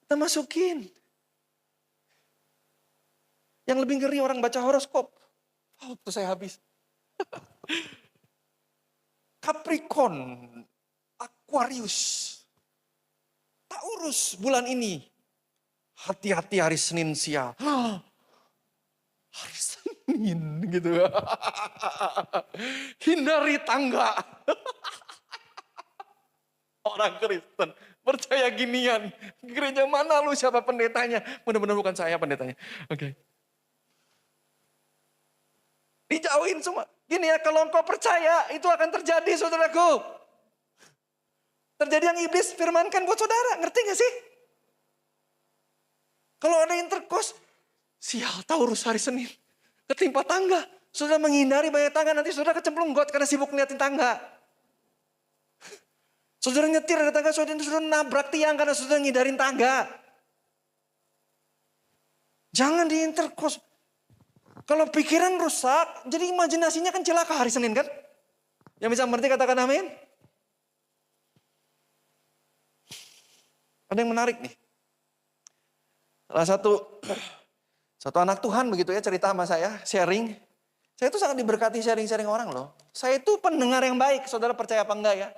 Kita masukin. Yang lebih ngeri orang baca horoskop. Oh, waktu saya habis. Capricorn, Aquarius, Taurus bulan ini. Hati-hati hari Senin sial. Hari Senin gitu. Hindari tangga. Orang Kristen percaya ginian. Gereja mana lu, siapa pendetanya? Benar-benar bukan saya pendetanya. Oke. Dijauhin semua. Gini ya, kalau engkau percaya itu akan terjadi saudaraku. Terjadi yang iblis firmankan buat saudara. Ngerti gak sih? Kalau ada interkos, sial Taurus hari Senin. Ketimpa tangga. Saudara menghindari banyak tangga, nanti saudara kecemplung got karena sibuk ngeliatin tangga. Saudara nyetir ada tangga, saudara nabrak tiang karena saudara ngindarin tangga. Jangan di interkos. Kalau pikiran rusak, jadi imajinasinya kan celaka hari Senin kan? Yang bisa mengerti katakan amin? Ada yang menarik nih. Salah satu anak Tuhan begitu ya cerita sama saya, sharing. Saya itu sangat diberkati sharing-sharing orang loh. Saya itu pendengar yang baik, saudara percaya apa enggak ya?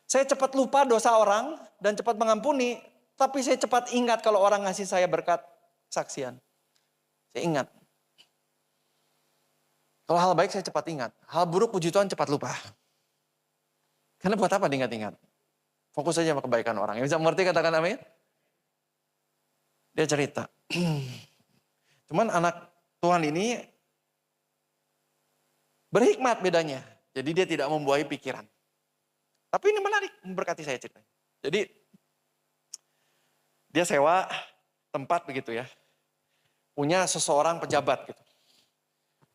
Saya cepat lupa dosa orang dan cepat mengampuni, tapi saya cepat ingat kalau orang ngasih saya berkat kesaksian. Saya ingat. Kalau hal baik saya cepat ingat. Hal buruk puji Tuhan cepat lupa. Karena buat apa diingat-ingat? Fokus saja sama kebaikan orang. Yang bisa mengerti katakan amin? Dia cerita. Cuman anak Tuhan ini berhikmat bedanya. Jadi dia tidak membuahi pikiran. Tapi ini menarik, memberkati saya ceritanya. Jadi dia sewa tempat begitu ya. Punya seseorang pejabat gitu.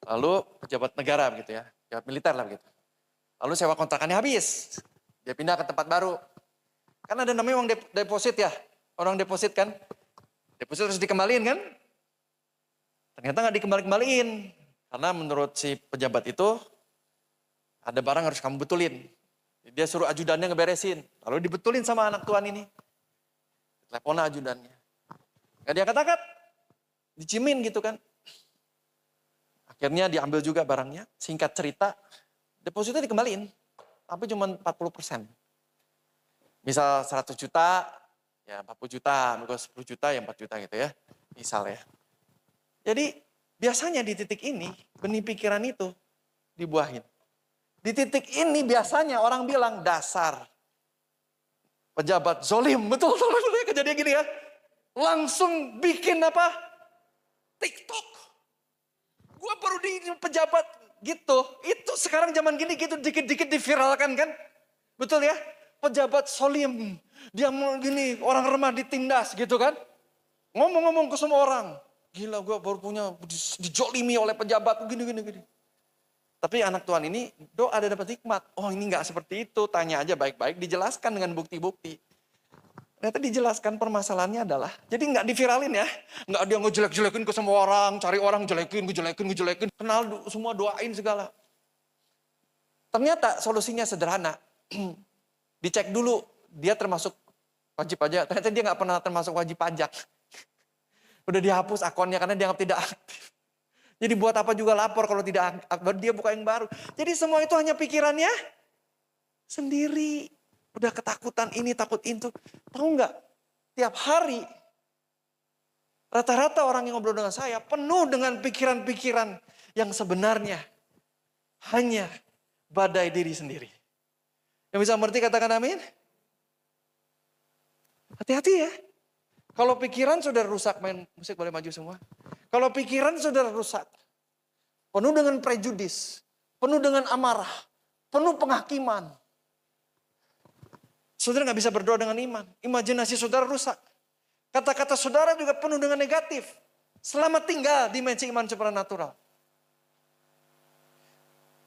Lalu pejabat negara begitu ya. Pejabat militer lah begitu. Lalu sewa kontrakannya habis. Dia pindah ke tempat baru. Kan ada namanya uang deposit ya. Orang deposit kan. Deposit harus dikembaliin kan. Ternyata nggak dikembaliin. Karena menurut si pejabat itu, ada barang harus kamu betulin. Dia suruh ajudannya ngeberesin. Lalu dibetulin sama anak tuan ini. Telepon ajudannya. Gak diangkat-angkat. Dicimin gitu kan. Akhirnya diambil juga barangnya. Singkat cerita, depositnya dikembaliin. Tapi cuma 40%. Misal 100 juta, ya 40 juta. Mungkin 10 juta, ya 4 juta gitu ya. Misal ya. Jadi biasanya di titik ini, benih pikiran itu dibuahin. Di titik ini biasanya orang bilang dasar pejabat zolim. Betul kejadian gini ya. Langsung bikin apa? TikTok. Gua baru di pejabat gitu. Itu sekarang zaman gini gitu dikit-dikit diviralkan kan. Betul ya? Pejabat zolim. Dia mau gini, orang remah ditindas gitu kan. Ngomong-ngomong ke semua orang. Gila gue baru punya dijolimi oleh pejabat gini. Tapi anak Tuhan ini doa ada dapat hikmat. Oh ini gak seperti itu. Tanya aja baik-baik. Dijelaskan dengan bukti-bukti. Ternyata dijelaskan permasalahannya adalah. Jadi gak diviralin ya. Gak dia ngejelek-jelekin ke semua orang. Cari orang ngejelekin. Kenal semua doain segala. Ternyata solusinya sederhana. Dicek dulu. Dia termasuk wajib pajak. Ternyata dia gak pernah termasuk wajib pajak. Udah dihapus akunnya karena dianggap tidak aktif. Jadi buat apa juga lapor kalau tidak aktif, dia buka yang baru. Jadi semua itu hanya pikirannya sendiri. Udah ketakutan ini, takut itu. Tahu nggak? Tiap hari, rata-rata orang yang ngobrol dengan saya penuh dengan pikiran-pikiran yang sebenarnya hanya badai diri sendiri. Yang bisa mengerti katakan amin? Hati-hati ya. Kalau pikiran sudah rusak, main musik boleh maju semua. Kalau pikiran sudah rusak, penuh dengan prejudis, penuh dengan amarah, penuh penghakiman. Saudara gak bisa berdoa dengan iman. Imajinasi saudara rusak. Kata-kata saudara juga penuh dengan negatif. Selamat tinggal dimensi iman supranatural.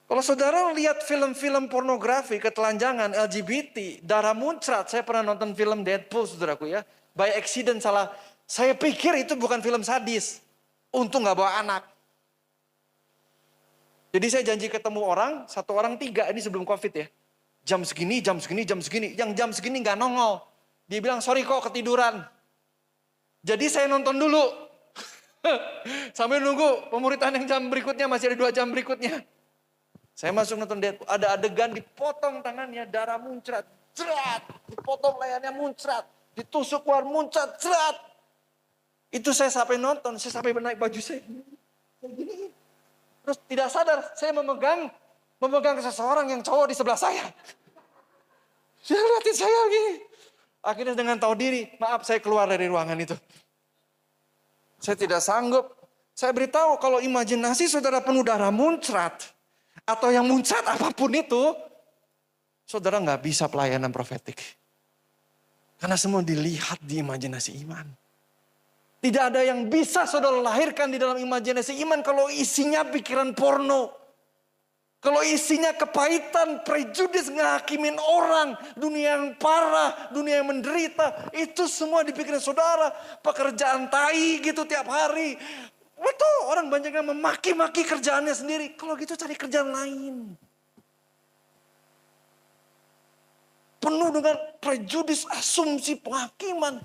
Kalau saudara lihat film-film pornografi, ketelanjangan, LGBT, darah muncrat. Saya pernah nonton film Deadpool saudaraku ya. By accident salah. Saya pikir itu bukan film sadis. Untung gak bawa anak. Jadi saya janji ketemu orang, 1 orang 3. Ini sebelum COVID ya. Jam segini. Yang jam segini gak nongol. Dia bilang sorry kok ketiduran. Jadi saya nonton dulu. Sambil nunggu pemuritan yang jam berikutnya. Masih ada 2 jam berikutnya. Saya masuk nonton Deadpool. Ada adegan dipotong tangannya. Darah muncrat. Cerat. Dipotong lehernya muncrat. Ditusuk keluar muncrat, serat. Itu saya sampai nonton, saya sampai menaik baju saya. Gini. Terus tidak sadar, saya memegang seseorang yang cowok di sebelah saya. Dia lihatin saya gini. Akhirnya dengan tahu diri, maaf saya keluar dari ruangan itu. Saya tidak sanggup. Saya beritahu kalau imajinasi saudara penuh darah muncrat. Atau yang muncrat apapun itu. Saudara gak bisa pelayanan profetik. Karena semua dilihat di imajinasi iman. Tidak ada yang bisa saudara lahirkan di dalam imajinasi iman kalau isinya pikiran porno. Kalau isinya kepahitan, prejudis, ngehakimin orang. Dunia yang parah, dunia yang menderita. Itu semua di pikiran saudara. Pekerjaan tai gitu tiap hari. Betul, orang banyak yang memaki-maki kerjaannya sendiri. Kalau gitu cari kerjaan lain. Penuh dengan prejudis, asumsi, penghakiman.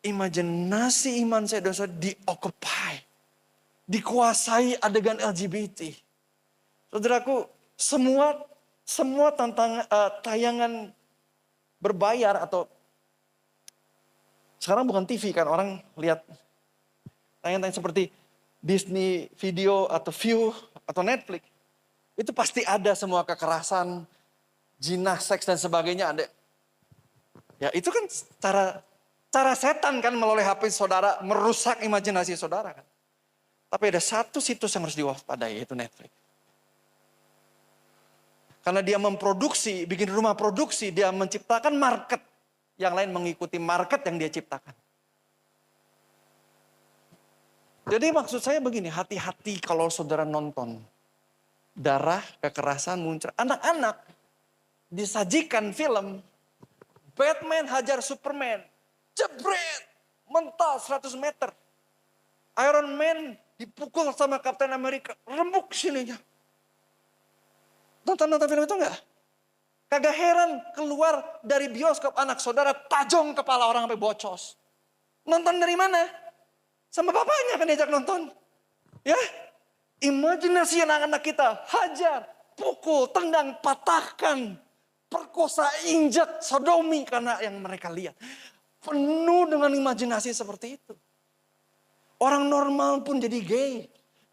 Imajinasi iman saya dan saudara dioccupy. Dikuasai adegan LGBT. Saudaraku, semua tayangan berbayar atau sekarang bukan TV kan, orang lihat tayangan-tayangan seperti Disney Video atau View atau Netflix. Itu pasti ada semua kekerasan, zina, seks dan sebagainya ada. Ya itu kan cara setan kan melalui HP saudara merusak imajinasi saudara kan. Tapi ada satu situs yang harus diwaspadai, yaitu Netflix. Karena dia memproduksi, bikin rumah produksi, dia menciptakan market. Yang lain mengikuti market yang dia ciptakan. Jadi maksud saya begini, hati-hati kalau saudara nonton. Darah, kekerasan muncul. Anak-anak disajikan film, Batman hajar Superman. Jebret, mental 100 meter. Iron Man dipukul sama Captain America, rembuk sininya. Nonton film itu enggak? Kagak heran keluar dari bioskop anak saudara tajong kepala orang sampai bocos. Nonton dari mana? Sama bapaknya kan diajak nonton. Ya, imajinasi anak-anak kita hajar, pukul, tendang, patahkan, perkosa, injak, sodomi karena yang mereka lihat. Penuh dengan imajinasi seperti itu. Orang normal pun jadi gay.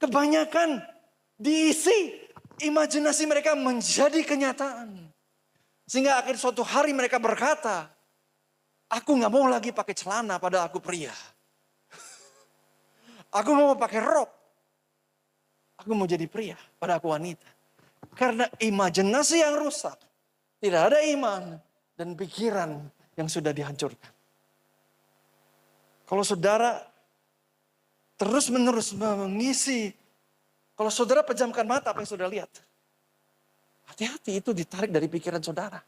Kebanyakan diisi imajinasi mereka menjadi kenyataan. Sehingga akhir suatu hari mereka berkata, aku gak mau lagi pakai celana padahal aku pria. Aku mau pakai rok. Aku mau jadi pria padahal aku wanita. Karena imajinasi yang rusak. Tidak ada iman dan pikiran yang sudah dihancurkan. Kalau saudara terus menerus mengisi. Kalau saudara pejamkan mata apa yang saudara lihat. Hati-hati itu ditarik dari pikiran saudara.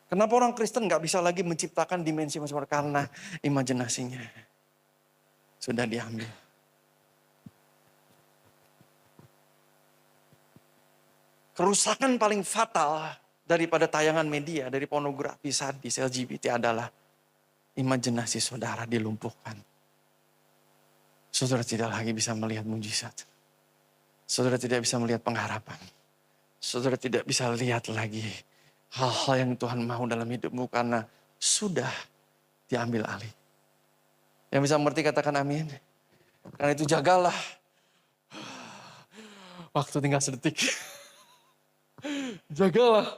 Kenapa orang Kristen gak bisa lagi menciptakan dimensi masing-masing? Karena imajinasinya sudah diambil. Kerusakan paling fatal daripada tayangan media, dari pornografi, sadis, LGBT adalah imajinasi saudara dilumpuhkan. Saudara tidak lagi bisa melihat mujizat. Saudara tidak bisa melihat pengharapan. Saudara tidak bisa lihat lagi hal-hal yang Tuhan mau dalam hidupmu karena sudah diambil alih. Yang bisa mengerti katakan amin. Karena itu jagalah. Waktu tinggal sedetik. Jagalah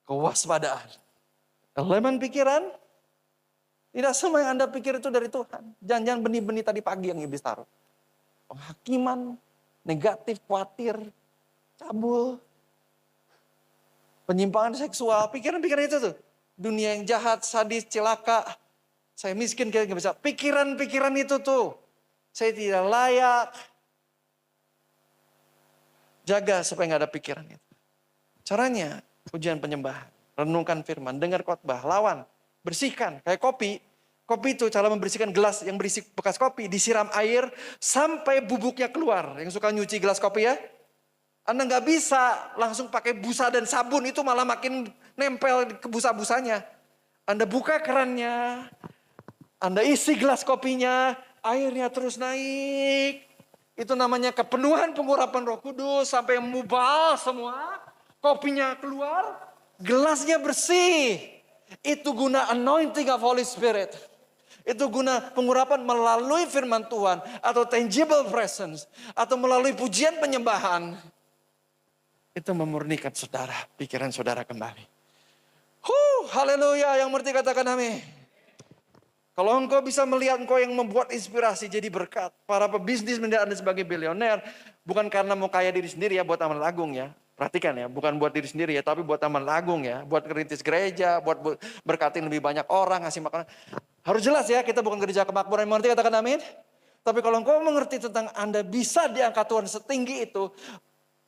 kewaspadaan. Elemen pikiran. Tidak semua yang Anda pikir itu dari Tuhan. Jangan-jangan benih-benih tadi pagi yang iblis taruh. Penghakiman, negatif, khawatir, cabul, penyimpangan seksual. Pikiran-pikiran itu tuh. Dunia yang jahat, sadis, celaka. Saya miskin, kita nggak bisa. Pikiran-pikiran itu tuh. Saya tidak layak. Jaga supaya nggak ada pikiran itu. Caranya, pujian penyembahan. Renungkan firman, dengar khotbah, lawan. Bersihkan, kayak kopi. Kopi itu cara membersihkan gelas yang berisi bekas kopi. Disiram air sampai bubuknya keluar. Yang suka nyuci gelas kopi ya. Anda nggak bisa langsung pakai busa dan sabun. Itu malah makin nempel ke busa-busanya. Anda buka kerannya. Anda isi gelas kopinya. Airnya terus naik. Itu namanya kepenuhan pengurapan Roh Kudus. Sampai mubal semua. Kopinya keluar. Gelasnya bersih. Itu guna anointing of Holy Spirit. Itu guna pengurapan melalui firman Tuhan. Atau tangible presence. Atau melalui pujian penyembahan. Itu memurnikan saudara. Pikiran saudara kembali. Haleluya. Yang mengerti katakan amin. Kalau engkau bisa melihat engkau yang membuat inspirasi jadi berkat. Para pebisnis melihat Anda sebagai bilioner. Bukan karena mau kaya diri sendiri ya, buat amal agung ya. Perhatikan ya, bukan buat diri sendiri ya, tapi buat taman agung ya. Buat ngerintis gereja, buat berkatin lebih banyak orang, ngasih makanan. Harus jelas ya, kita bukan gereja kemakmuran. Mengerti katakan amin? Tapi kalau engkau mengerti tentang Anda bisa diangkat Tuhan setinggi itu,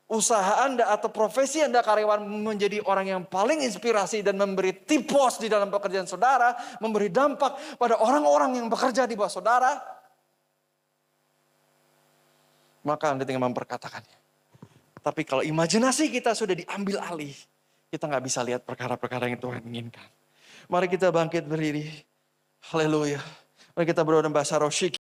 usaha Anda atau profesi Anda karyawan menjadi orang yang paling inspirasi dan memberi tipos di dalam pekerjaan saudara, memberi dampak pada orang-orang yang bekerja di bawah saudara, maka Anda tinggal memperkatakannya. Tapi kalau imajinasi kita sudah diambil alih, kita nggak bisa lihat perkara-perkara yang Tuhan inginkan. Mari kita bangkit berdiri. Haleluya. Mari kita berdoa dalam bahasa rosyik.